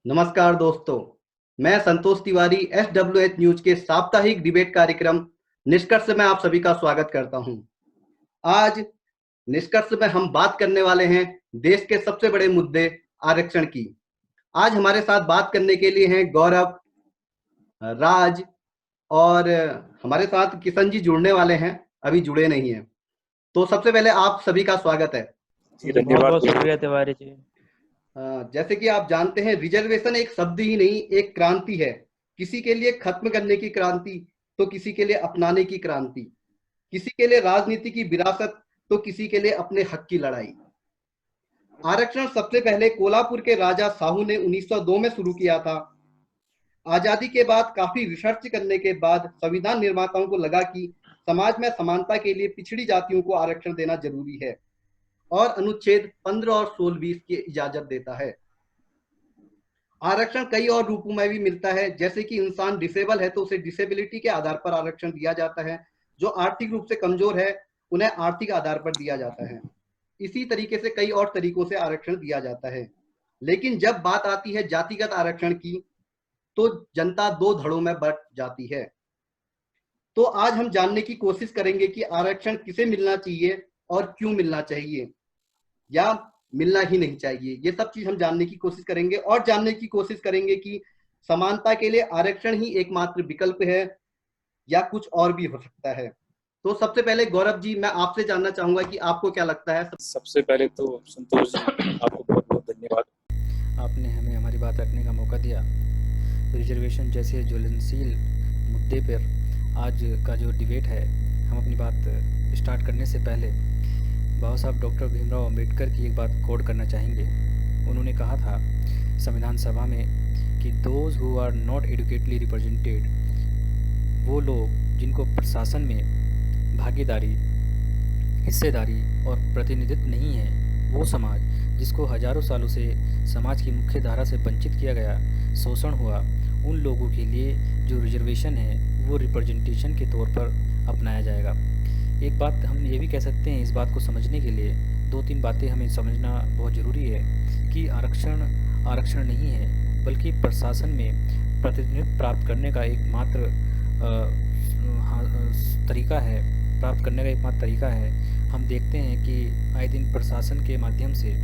नमस्कार दोस्तों, मैं संतोष तिवारी SWH न्यूज के साप्ताहिक डिबेट कार्यक्रम निष्कर्ष में आप सभी का स्वागत करता हूं। आज निष्कर्ष में हम बात करने वाले हैं देश के सबसे बड़े मुद्दे आरक्षण की। आज हमारे साथ बात करने के लिए हैं गौरव, राज और हमारे साथ किशन जी जुड़ने वाले हैं, अभी जुड़े नहीं हैं। तो सबसे पहले आप सभी का स्वागत है। बहुत बहुत शुक्रिया तिवारी जी। जैसे कि आप जानते हैं, रिजर्वेशन एक शब्द ही नहीं, एक क्रांति है। किसी के लिए खत्म करने की क्रांति, तो किसी के लिए अपनाने की क्रांति, किसी के लिए राजनीति की विरासत, तो किसी के लिए अपने हक की लड़ाई। आरक्षण सबसे पहले कोल्हापुर के राजा साहू ने 1902 में शुरू किया था। आजादी के बाद काफी रिसर्च करने के बाद संविधान निर्माताओं को लगा कि समाज में समानता के लिए पिछड़ी जातियों को आरक्षण देना जरूरी है और अनुच्छेद 15 और 16 की इजाजत देता है। आरक्षण कई और रूपों में भी मिलता है, जैसे कि इंसान डिसेबल है तो उसे डिसेबिलिटी के आधार पर आरक्षण दिया जाता है। जो आर्थिक रूप से कमजोर है उन्हें आर्थिक आधार पर दिया जाता है। इसी तरीके से कई और तरीकों से आरक्षण दिया जाता है। लेकिन जब बात आती है जातिगत आरक्षण की, तो जनता दो धड़ों में बंट जाती है। तो आज हम जानने की कोशिश करेंगे कि आरक्षण किसे मिलना चाहिए और क्यों मिलना चाहिए, या मिलना ही नहीं चाहिए। ये सब चीज हम जानने की कोशिश करेंगे और जानने की कोशिश करेंगे कि समानता के लिए आरक्षण ही एकमात्र विकल्प है या कुछ और भी हो सकता है। तो सबसे पहले गौरव जी, मैं आपसे जानना चाहूंगा कि आपको क्या लगता है। सबसे पहले तो संतोष जी, आपको बहुत बहुत धन्यवाद। आपने हमें हमारी बात रखने का मौका दिया। रिजर्वेशन जैसे ज्वलनशील मुद्दे पर आज का जो डिबेट है, हम अपनी बात स्टार्ट करने से पहले बाबा साहब डॉक्टर भीमराव अंबेडकर की एक बात कोट करना चाहेंगे। उन्होंने कहा था संविधान सभा में कि those who are not adequately represented, वो लोग जिनको प्रशासन में भागीदारी, हिस्सेदारी और प्रतिनिधित्व नहीं है, वो समाज जिसको हजारों सालों से समाज की मुख्य धारा से वंचित किया गया, शोषण हुआ, उन लोगों के लिए जो रिजर्वेशन है वो रिप्रेजेंटेशन के तौर पर अपनाया जाएगा। एक बात हम ये भी कह सकते हैं, इस बात को समझने के लिए दो तीन बातें हमें समझना बहुत ज़रूरी है कि आरक्षण नहीं है, बल्कि प्रशासन में प्रतिनिधित्व प्राप्त करने का एकमात्र तरीका है, प्राप्त करने का एकमात्र तरीका है। हम देखते हैं कि आए दिन प्रशासन के माध्यम से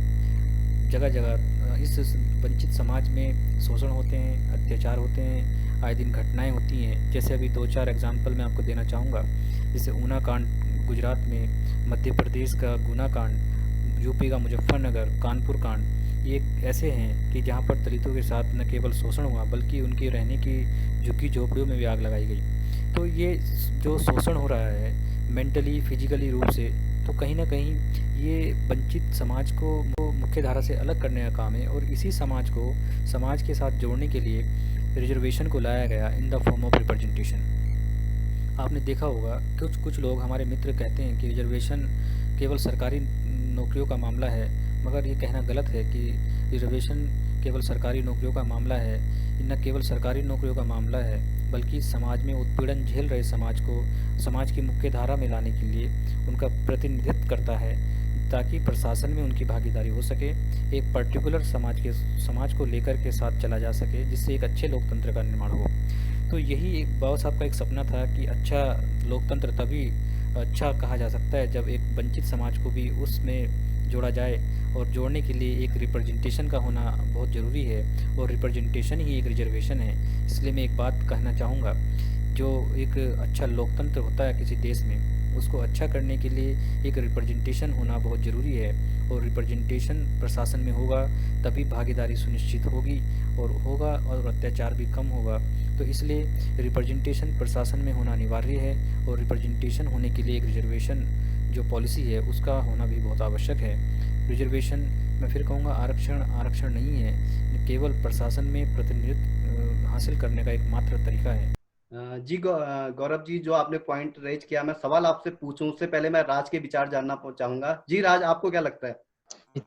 जगह जगह इस वंचित समाज में शोषण होते हैं, अत्याचार होते हैं, आए दिन घटनाएं होती हैं। जैसे अभी 2-4 एग्जाम्पल मैं आपको देना चाहूँगा। जैसे ऊना कांड गुजरात में, मध्य प्रदेश का गुना कांड, यूपी का मुजफ्फरनगर, कानपुर कांड, ये ऐसे हैं कि जहाँ पर दलितों के साथ न केवल शोषण हुआ बल्कि उनकी रहने की झुग्गी झोपड़ियों में भी आग लगाई गई। तो ये जो शोषण हो रहा है मेंटली फिजिकली रूप से, तो कहीं ना कहीं ये वंचित समाज को मुख्य धारा से अलग करने का काम है और इसी समाज को समाज के साथ जोड़ने के लिए रिजर्वेशन को लाया गया in the form of representation. आपने देखा होगा कुछ लोग हमारे मित्र कहते हैं कि रिजर्वेशन केवल सरकारी नौकरियों का मामला है, मगर ये कहना गलत है कि रिजर्वेशन केवल सरकारी नौकरियों का मामला है। न केवल सरकारी नौकरियों का मामला है, बल्कि समाज में उत्पीड़न झेल रहे समाज को समाज की मुख्य धारा में लाने के लिए उनका प्रतिनिधित्व करता है, ताकि प्रशासन में उनकी भागीदारी हो सके, एक पर्टिकुलर समाज को लेकर के साथ चला जा सके, जिससे एक अच्छे लोकतंत्र का निर्माण हो। तो यही एक बाबा साहब का एक सपना था कि अच्छा लोकतंत्र तभी अच्छा कहा जा सकता है जब एक वंचित समाज को भी उसमें जोड़ा जाए, और जोड़ने के लिए एक रिप्रेजेंटेशन का होना बहुत ज़रूरी है, और रिप्रेजेंटेशन ही एक रिजर्वेशन है। इसलिए मैं एक बात कहना चाहूँगा, जो एक अच्छा लोकतंत्र होता है किसी देश में, उसको अच्छा करने के लिए एक रिप्रेजेंटेशन होना बहुत ज़रूरी है, और रिप्रेजेंटेशन प्रशासन में होगा तभी भागीदारी सुनिश्चित होगी और अत्याचार भी कम होगा। तो इसलिए रिप्रेजेंटेशन प्रशासन में होना अनिवार्य है, और रिप्रेजेंटेशन होने के लिए एक रिजर्वेशन जो पॉलिसी है उसका होना भी बहुत आवश्यक है। रिजर्वेशन, मैं फिर कहूँगा, आरक्षण नहीं है, केवल प्रशासन में प्रतिनिधित्व हासिल करने का एक मात्र तरीका है। जी गौरव जी, जो आपने पॉइंट रेज किया, मैं सवाल आपसे पूछूं उससे पहले मैं राज के विचार जानना चाहूंगा। जी राज, आपको क्या लगता है?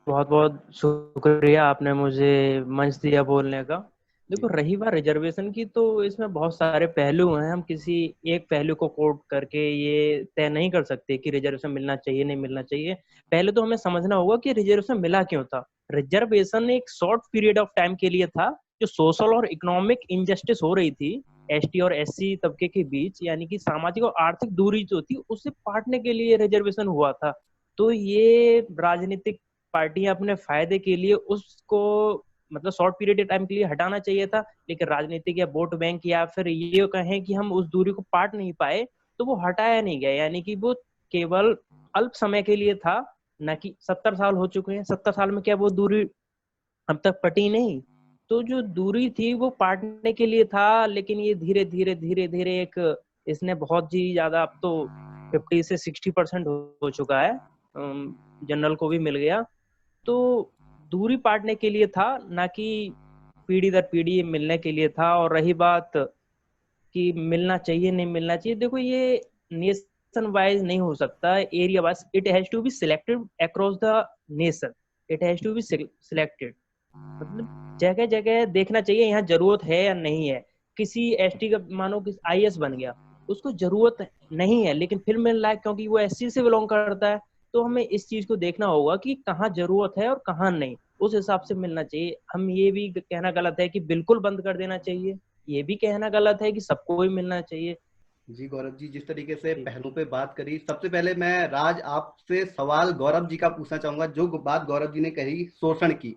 बहुत बहुत शुक्रिया, आपने मुझे मंच दिया बोलने का। देखो, रही बात रिजर्वेशन की, तो इसमें बहुत सारे पहलू हैं। हम किसी एक पहलू को कोट करके ये तय नहीं कर सकते कि रिजर्वेशन मिलना चाहिए नहीं मिलना चाहिए। पहले तो हमें समझना होगा कि रिजर्वेशन मिला क्यों था। रिजर्वेशन एक शॉर्ट पीरियड ऑफ टाइम के लिए था, जो सोशल और इकोनॉमिक इनजस्टिस हो रही थी एसटी और एससी तबके के बीच, यानी कि सामाजिक और आर्थिक दूरी जो थी उसे पाटने के लिए रिजर्वेशन हुआ था। तो ये राजनीतिक पार्टियां अपने फायदे के लिए उसको मतलब शॉर्ट पीरियड टाइम के लिए हटाना चाहिए था, लेकिन राजनीतिक या वोट बैंक या फिर ये कहें कि हम उस दूरी को पाट नहीं पाए तो वो हटाया नहीं गया, यानी कि वो केवल अल्प समय के लिए था, ना कि 70 साल हो चुके हैं। 70 साल में क्या वो दूरी अब तक पटी नहीं? तो जो दूरी थी वो पाटने के लिए था, लेकिन ये धीरे धीरे धीरे धीरे एक इसने बहुत ही ज्यादा, अब तो 50 से 60% हो चुका है, जनरल को भी मिल गया। तो दूरी पाटने के लिए था, ना कि पीढ़ी दर पीढ़ी मिलने के लिए था। और रही बात कि मिलना चाहिए नहीं मिलना चाहिए, देखो ये नेशन वाइज नहीं हो सकता, area wise. It has to be selected across the nation, it has to be selected. मतलब जगह जगह देखना चाहिए यहाँ जरूरत है या नहीं है। किसी एसटी का मानो कि आईएएस बन गया, उसको जरूरत नहीं है लेकिन फिर मिल रहा है क्योंकि वो एससी से बिलोंग करता है। तो हमें इस चीज को देखना होगा कि कहाँ जरूरत है और कहाँ नहीं, उस हिसाब से मिलना चाहिए। हम ये भी कहना गलत है कि बिल्कुल बंद कर देना चाहिए, ये भी कहना गलत है कि सबको ही मिलना चाहिए। जी गौरव जी, जिस तरीके से पहलू पे बात करी, सबसे पहले मैं राज आपसे सवाल गौरव जी का पूछना चाहूंगा। जो बात गौरव जी ने कही शोषण की,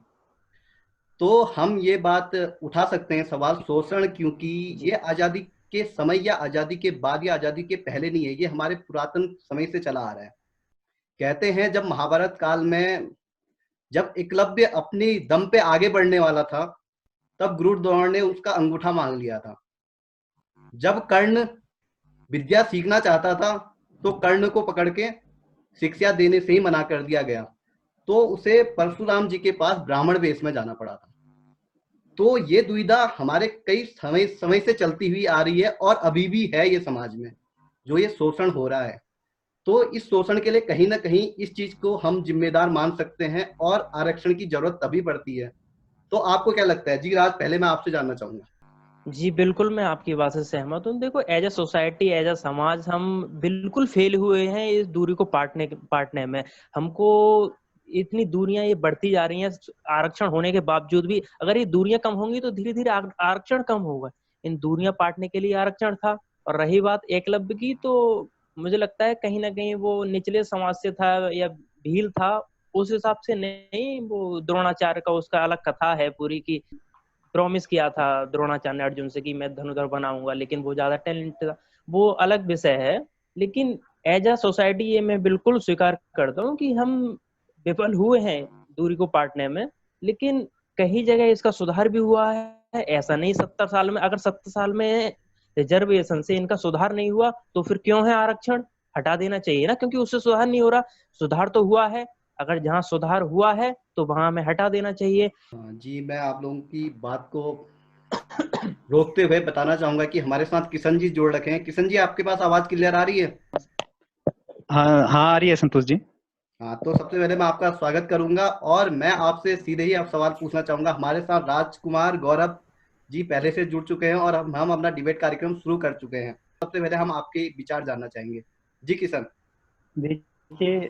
तो हम ये बात उठा सकते हैं सवाल शोषण, क्योंकि ये आजादी के समय या आजादी के बाद या आजादी के पहले नहीं है, ये हमारे पुरातन समय से चला आ रहा है। कहते हैं जब महाभारत काल में जब एकलव्य अपनी दम पे आगे बढ़ने वाला था, तब गुरु द्रोण ने उसका अंगूठा मांग लिया था। जब कर्ण विद्या सीखना चाहता था तो कर्ण को पकड़ के शिक्षा देने से ही मना कर दिया गया, तो उसे परशुराम जी के पास ब्राह्मण वेश में जाना पड़ा था। तो ये दुविधा हमारे कई समय से चलती हुई आ रही है और अभी भी है ये समाज में, जो ये शोषण हो रहा है। तो इस शोषण के लिए कहीं ना कहीं इस चीज को हम जिम्मेदार मान सकते हैं और आरक्षण की जरूरत तभी पड़ती है। तो आपको क्या लगता है? जी राज, पहले मैं आपसे जानना चाहूंगा। जी बिल्कुल, मैं आपकी बात से सहमत हूँ। देखो as a society, as a समाज हम बिल्कुल फेल हुए हैं इस दूरी को पाटने में। हमको इतनी दूरियां ये बढ़ती जा रही हैं, आरक्षण होने के बावजूद भी। अगर ये दूरियां कम होंगी तो धीरे धीरे आरक्षण कम होगा। इन दूरियां पाटने के लिए आरक्षण था। और रही बात एकलव्य की, तो मुझे लगता है कहीं ना कहीं वो निचले समाज से था या भील था, उस हिसाब से नहीं। वो द्रोणाचार्य का उसका अलग कथा है पूरी की, प्रॉमिस किया था द्रोणाचार्य ने अर्जुन से कि मैं धनुधर बनाऊंगा, लेकिन वो ज्यादा टैलेंट था, वो अलग विषय है। लेकिन एज अ सोसाइटी ये मैं बिल्कुल स्वीकार करता हूँ कि हम विफल हुए हैं दूरी को पाटने में, लेकिन कहीं जगह इसका सुधार भी हुआ है। ऐसा नहीं 70 साल में, अगर 70 साल में रिजर्वेशन से इनका सुधार नहीं हुआ तो फिर क्यों है आरक्षण? हटा देना चाहिए ना, क्योंकि उससे सुधार नहीं हो रहा। सुधार तो हुआ है, अगर जहाँ सुधार हुआ है तो वहां हमें हटा देना चाहिए। जी, मैं आप लोगों की बात को रोकते हुए बताना चाहूंगा कि हमारे साथ किशन जी जोड़ रखे हैं। किशन जी, आपके पास आवाज क्लियर आ रही है? हाँ हाँ, आ रही है संतोष जी। हाँ, तो सबसे पहले मैं आपका स्वागत करूंगा और मैं आपसे सीधे ही आप सवाल पूछना चाहूंगा। हमारे साथ राजकुमार गौरव जी पहले से जुड़ चुके हैं और हम अपना डिबेट कार्यक्रम शुरू कर चुके हैं। सबसे पहले हम आपके विचार जानना चाहेंगे। जी किशन। देखिए,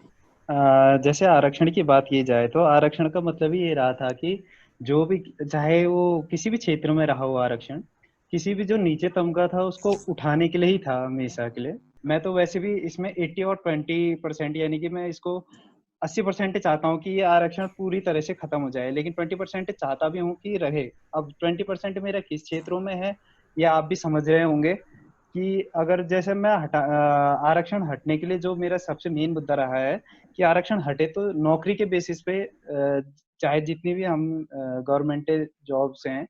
जैसे आरक्षण की बात की जाए तो आरक्षण का मतलब ही ये रहा था कि जो भी, चाहे वो किसी भी क्षेत्र में रहा हो आरक्षण, किसी भी जो नीचे तबका था उसको उठाने के लिए ही था, हमेशा के लिए। मैं तो वैसे भी इसमें 80 और 20%, यानी कि मैं इसको 80% चाहता हूँ कि ये आरक्षण पूरी तरह से खत्म हो जाए, लेकिन 20% चाहता भी हूँ कि रहे। अब 20% मेरा किस क्षेत्रों में है ये आप भी समझ रहे होंगे कि अगर जैसे मैं आरक्षण हटने के लिए जो मेरा सबसे मेन मुद्दा रहा है कि आरक्षण हटे तो नौकरी के बेसिस पे, चाहे जितनी भी हम गवर्नमेंट जॉब्स हैं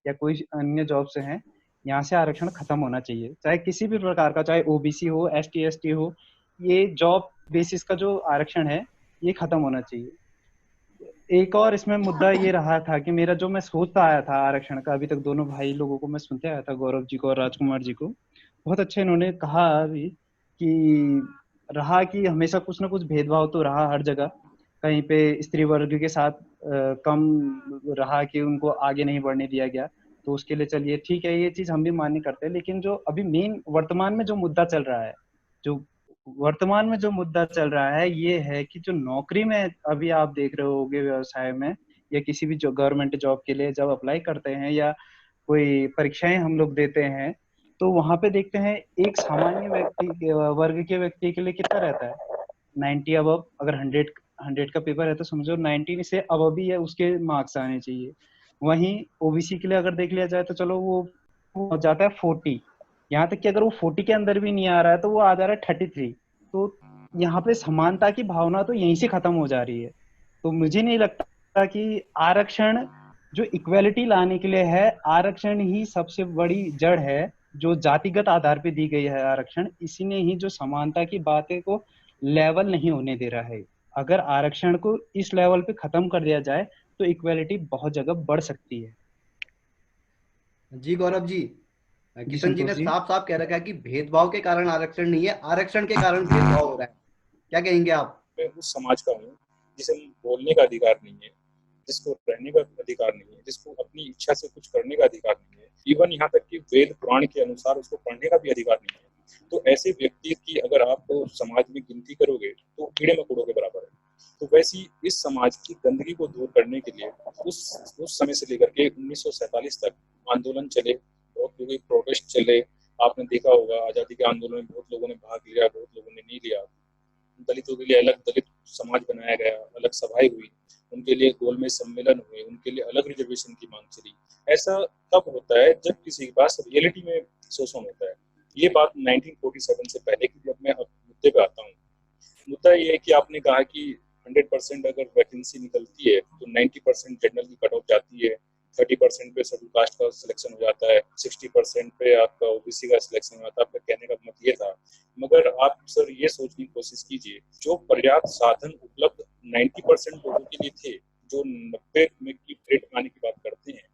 या कोई अन्य जॉब्स हैं, यहाँ से आरक्षण खत्म होना चाहिए। चाहे किसी भी प्रकार का, चाहे ओबीसी हो, एसटी एसटी हो, ये जॉब बेसिस का जो आरक्षण है ये खत्म होना चाहिए। एक और इसमें मुद्दा ये रहा था कि मेरा जो मैं सोचता आया था आरक्षण का, अभी तक दोनों भाई लोगों को मैं सुनते आया था, गौरव जी को और राजकुमार जी को, बहुत अच्छे इन्होंने कहा अभी कि रहा कि हमेशा कुछ ना कुछ भेदभाव तो रहा हर जगह। कहीं पे स्त्री वर्ग के साथ कम रहा कि उनको आगे नहीं बढ़ने दिया गया, तो उसके लिए चलिए ठीक है, ये चीज हम भी मान्य करते हैं। लेकिन जो अभी मेन वर्तमान में जो मुद्दा चल रहा है, जो वर्तमान में जो मुद्दा चल रहा है ये है कि जो नौकरी में अभी आप देख रहे होगे व्यवसाय में, या किसी भी जो गवर्नमेंट जॉब के लिए जब अप्लाई करते हैं या कोई परीक्षाएं हम लोग देते हैं, तो वहां पे देखते हैं एक सामान्य वर्ग के व्यक्ति के लिए कितना रहता है, 90 अबव। अगर 100 का पेपर है तो समझो 90 से अबव ही है उसके मार्क्स आने चाहिए। वहीं ओबीसी के लिए अगर देख लिया जाए तो चलो वो हो जाता है 40। यहाँ तक कि अगर वो 40 के अंदर भी नहीं आ रहा है तो वो आ जा रहा है 33। तो यहाँ पे समानता की भावना तो यहीं से खत्म हो जा रही है। तो मुझे नहीं लगता कि आरक्षण जो इक्वेलिटी लाने के लिए है, आरक्षण ही सबसे बड़ी जड़ है जो जातिगत आधार पे दी गई है आरक्षण, इसी ने ही जो समानता की बातें को लेवल नहीं होने दे रहा है। अगर आरक्षण को इस लेवल पे खत्म कर दिया जाए तो इक्वेलिटी बहुत जगह बढ़ सकती है। जी गौरव जी, जी किशन जी ने संतोष जी। साफ साफ कह रखा है कि भेदभाव के कारण आरक्षण नहीं है, आरक्षण के कारण भेदभाव हो रहा है। क्या कहेंगे आप? मैं उस समाज का हूँ जिसे बोलने का अधिकार नहीं है, जिसको रहने का अधिकार नहीं है, जिसको अपनी इच्छा से कुछ करने का अधिकार नहीं है, इवन यहाँ तक कि वेद पुराण के अनुसार उसको पढ़ने का भी अधिकार नहीं है। तो ऐसे व्यक्ति की अगर आप समाज में गिनती करोगे तो कीड़े मकोड़ों के बराबर है। तो वैसी इस समाज की गंदगी को दूर करने के लिए उस समय से लेकर के 1947 तक आंदोलन चले, बहुत लोगों के प्रोटेस्ट चले। आपने देखा होगा आजादी के आंदोलन में बहुत लोगों ने भाग लिया, बहुत लोगों ने नहीं लिया। दलितों के लिए अलग दलित समाज बनाया गया, अलग सभाएं हुई, उनके लिए गोल में सम्मेलन हुए, उनके लिए अलग रिजर्वेशन की मांग चली। ऐसा तब होता है जब किसी के पास रियलिटी में शोषण होता है। ये बात 1947 से पहले की, जब मैं अब मुद्दे पे आता हूँ। मुद्दा ये है कि आपने कहा कि 100% अगर वैकेंसी निकलती है तो 90% जनरल की कट ऑफ जाती है, 30% पे शेड्यूल कास्ट का सिलेक्शन हो जाता है, 60% पे आपका ओबीसी का सिलेक्शन हो जाता है। आपका कहने का मत ये था, मगर आप सर ये सोचने की कोशिश कीजिए, जो पर्याप्त साधन उपलब्ध 90% लोगों के लिए थे, जो 90 में की ग्रेड पाने की बात करते हैं,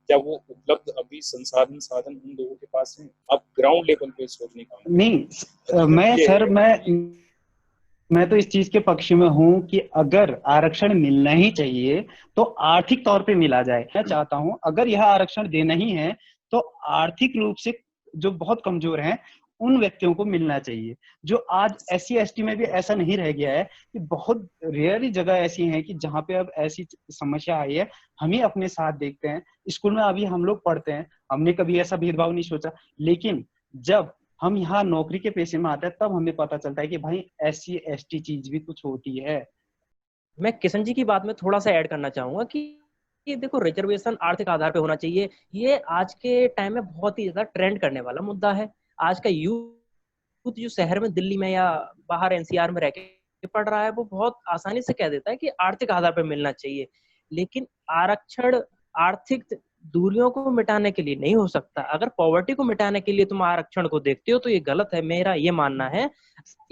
क्या वो उपलब्ध अभी साधन उन लोगों के पास हैं? आप ग्राउंड लेवल पे सोचने का नहीं, मैं तो इस चीज के पक्ष में हूं कि अगर आरक्षण मिलना ही चाहिए तो आर्थिक तौर पे मिला जाए। मैं चाहता हूं अगर यह आरक्षण देना ही है तो आर्थिक रूप से जो बहुत कमजोर हैं उन व्यक्तियों को मिलना चाहिए। जो आज SC ST में भी ऐसा नहीं रह गया है कि बहुत रेयरली जगह ऐसी हैं कि जहां पे अब ऐसी समस्या आई है। हम ही अपने साथ देखते हैं, स्कूल में अभी हम लोग पढ़ते हैं, हमने कभी ऐसा भेदभाव नहीं सोचा, लेकिन जब हम यहाँ नौकरी के पेशे में आते हैं तब हमें पता चलता है कि भाई SC ST चीज भी कुछ होती है। मैं किशन जी की बात में थोड़ा सा ऐड करना चाहूंगा कि देखो रिजर्वेशन आर्थिक आधार पे होना चाहिए। ये आज के टाइम में बहुत ही ज्यादा ट्रेंड करने वाला मुद्दा है। आज का यूथ जो शहर में, दिल्ली में या बाहर NCR में रह के पढ़ रहा है, वो बहुत आसानी से कह देता है कि आर्थिक आधार पर मिलना चाहिए। लेकिन आरक्षण आर्थिक दूरियों को मिटाने के लिए नहीं हो सकता। अगर पॉवर्टी को मिटाने के लिए तुम आरक्षण को देखते हो तो ये गलत है, मेरा ये मानना है।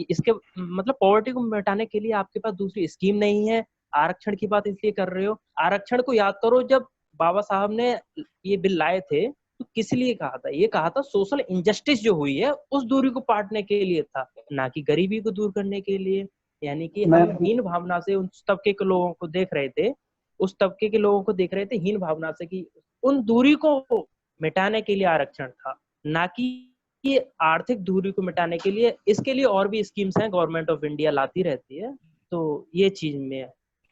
इसके मतलब पॉवर्टी को मिटाने के लिए आपके पास दूसरी स्कीम नहीं है। आरक्षण की बात इसलिए कर रहे हो, आरक्षण को याद करो, जब बाबा साहब ने ये बिल लाए थे तो किस लिए कहा था? ये कहा था सोशल इनजस्टिस जो हुई है उस दूरी को पाटने के लिए था, ना कि गरीबी को दूर करने के लिए। यानी कि हम हीन भावना से उस तबके के लोगों को देख रहे थे, हीन भावना से, कि उन दूरी को मिटाने के लिए आरक्षण था, ना कि आर्थिक दूरी को मिटाने के लिए। इसके लिए और भी स्कीम्स हैं, गवर्नमेंट ऑफ इंडिया लाती रहती है। तो ये चीज में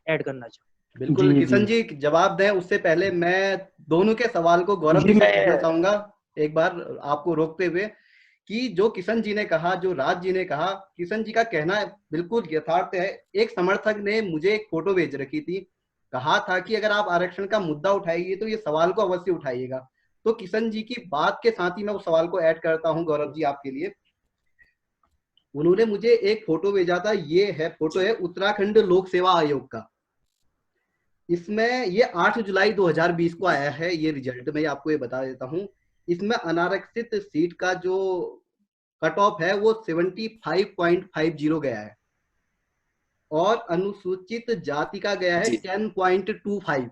ऐड करना चाहूँ। बिल्कुल किशन जी जवाब दें, उससे पहले मैं दोनों के सवाल को गौरव जी से पूछना चाहूंगा एक बार आपको रोकते हुए, कि जो किशन जी ने कहा, जो राज जी ने कहा, किशन जी का कहना बिल्कुल यथार्थ है। एक समर्थक ने मुझे एक फोटो भेज रखी थी, कहा था कि अगर आप आरक्षण का मुद्दा उठाइए तो ये सवाल को अवश्य उठाइएगा। तो किशन जी की बात के साथ ही मैं उस सवाल को ऐड करता हूं गौरव जी आपके लिए। उन्होंने मुझे एक फोटो भेजा था, ये है फोटो है उत्तराखंड लोक सेवा आयोग का। इसमें ये 8 जुलाई 2020 को आया है ये रिजल्ट, मैं आपको ये बता देता हूं। इसमें अनारक्षित सीट का जो कट ऑफ है वो 75.50 गया है और अनुसूचित जाति का गया है 10.25।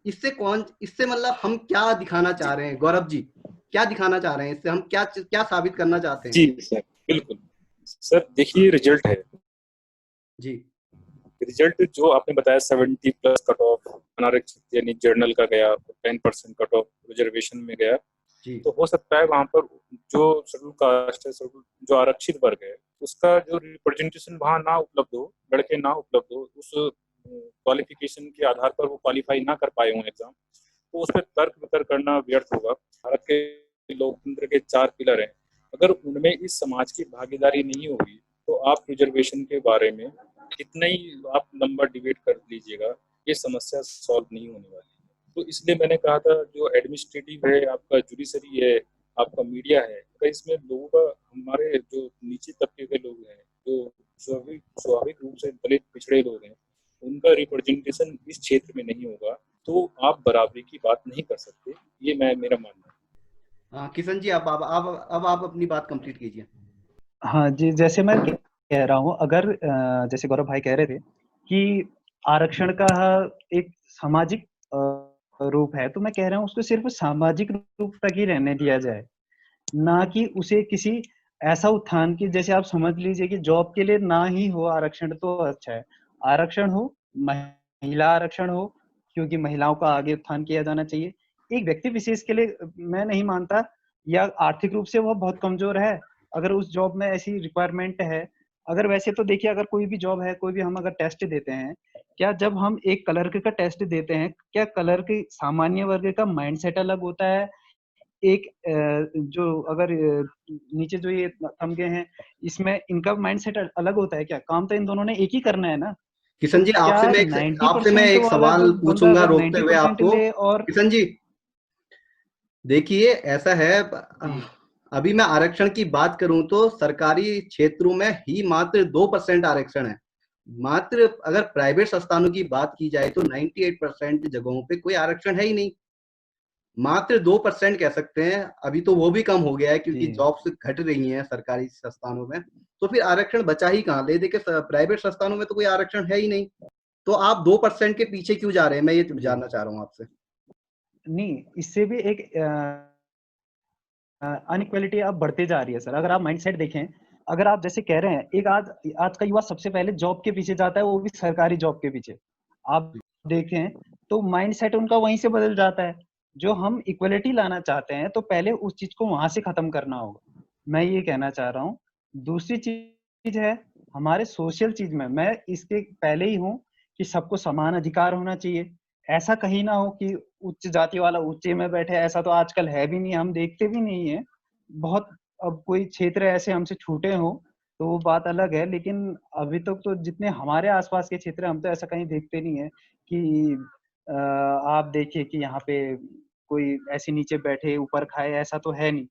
इससे मतलब हम क्या दिखाना चाह रहे हैं गौरव जी, क्या दिखाना चाह रहे हैं इससे? हम क्या साबित करना चाहते हैं? जी सर, बिल्कुल सर। देखिए रिजल्ट है जी, रिजल्ट जो आपने बताया 70+ कट ऑफ अनारक्षित यानी जर्नल का गया, 10% कट ऑफ रिजर्वेशन में गया। तो हो सकता है वहां पर जो शेड्यूल कास्ट है, जो आरक्षित वर्ग है, उसका जो रिप्रेजेंटेशन वहां ना उपलब्ध हो, लड़के ना उपलब्ध हो उस क्वालिफिकेशन के आधार पर वो क्वालिफाई ना कर पाए हों एग्जाम, तो उस पर तर्क वितर्क करना व्यर्थ होगा। भारत के लोकतंत्र के 4 पिलर हैं, अगर उनमें इस समाज की भागीदारी नहीं होगी तो आप रिजर्वेशन के बारे में कितना ही आप लंबा डिबेट कर लीजिएगा, ये समस्या सॉल्व नहीं होने वाली है। तो इसलिए मैंने कहा था जो एडमिनिस्ट्रेटिव है, आपका जुडिशरी है, आपका मीडिया है, अगर इसमें लोगों का, हमारे जो नीचे तबके के लोग हैं, जो स्वाभाविक रूप से दलित पिछड़े लोग हैं, उनका रिप्रेजेंटेशन इस क्षेत्र में नहीं होगा तो आप बराबरी की बात नहीं कर सकते। ये मेरा मानना है। हाँ किशन जी, अब आप अपनी बात कंप्लीट कीजिए। हाँ जी, जैसे मैं कह रहा हूँ, अगर जैसे गौरव भाई कह रहे थे कि आरक्षण का एक सामाजिक रूप है, तो मैं कह रहा हूँ उसको सिर्फ सामाजिक रूप तक ही रहने दिया जाए, ना कि उसे किसी ऐसा उत्थान की, जैसे आप समझ लीजिए कि जॉब के लिए ना ही हो आरक्षण तो अच्छा है, आरक्षण हो, महिला आरक्षण हो, क्योंकि महिलाओं का आगे उत्थान किया जाना चाहिए। एक व्यक्ति विशेष के लिए मैं नहीं मानता, या आर्थिक रूप से वह बहुत कमजोर है, अगर उस जॉब में ऐसी रिक्वायरमेंट है, अगर वैसे तो देखिए, अगर कोई भी जॉब है, कोई भी हम अगर टेस्ट देते हैं, क्या जब हम एक क्लर्क का टेस्ट देते हैं, क्या क्लर्क सामान्य वर्ग का माइंडसेट अलग होता है, एक जो अगर नीचे जो ये तमगे हैं, इसमें इनका माइंडसेट अलग होता है क्या? काम तो इन दोनों ने एक ही करना है ना। किशन तो जी, क्या आपसे मैं 90% एक वाला सवाल जो बंदा पूछूंगा अगर रोकते हुए 90% आपको। ले, और किशन जी देखिए, ऐसा है, अभी मैं आरक्षण की बात करूं तो सरकारी क्षेत्रों में ही मात्र 2% आरक्षण है। मात्र अगर प्राइवेट संस्थानों की बात की जाए तो 98% जगहों पे कोई आरक्षण है ही नहीं। मात्र 2% कह सकते हैं, अभी तो वो भी कम हो गया है क्योंकि जी। जॉब्स घट रही हैं सरकारी संस्थानों में, तो फिर आरक्षण बचा ही कहाँ? ले देके प्राइवेट संस्थानों में तो कोई आरक्षण है ही नहीं, तो आप 2% के पीछे क्यों जा रहे हैं? मैं ये जानना चाह रहा हूँ आपसे। नहीं, इससे भी एक अनइक्वालिटी अब बढ़ते जा रही है सर। अगर आप माइंडसेट देखें, अगर आप जैसे कह रहे हैं, एक आज का युवा सबसे पहले जॉब के पीछे जाता है, वो भी सरकारी जॉब के पीछे। आप देखें तो माइंडसेट उनका वहीं से बदल जाता है। जो हम इक्वलिटी लाना चाहते हैं, तो पहले उस चीज को वहां से खत्म करना होगा, मैं ये कहना चाह रहा हूँ। दूसरी चीज है हमारे सोशल चीज में, मैं इसके पहले ही हूँ कि सबको समान अधिकार होना चाहिए। ऐसा कहीं ना हो कि उच्च जाति वाला ऊंचे में बैठे, ऐसा तो आजकल है भी नहीं, हम देखते भी नहीं है बहुत। अब कोई क्षेत्र ऐसे हमसे छूटे हो तो वो बात अलग है, लेकिन अभी तक तो जितने हमारे आसपास के क्षेत्र, हम तो ऐसा कहीं देखते नहीं है कि आप देखिए कि यहाँ पे कोई ऐसे नीचे बैठे ऊपर खाए, ऐसा तो है नहीं।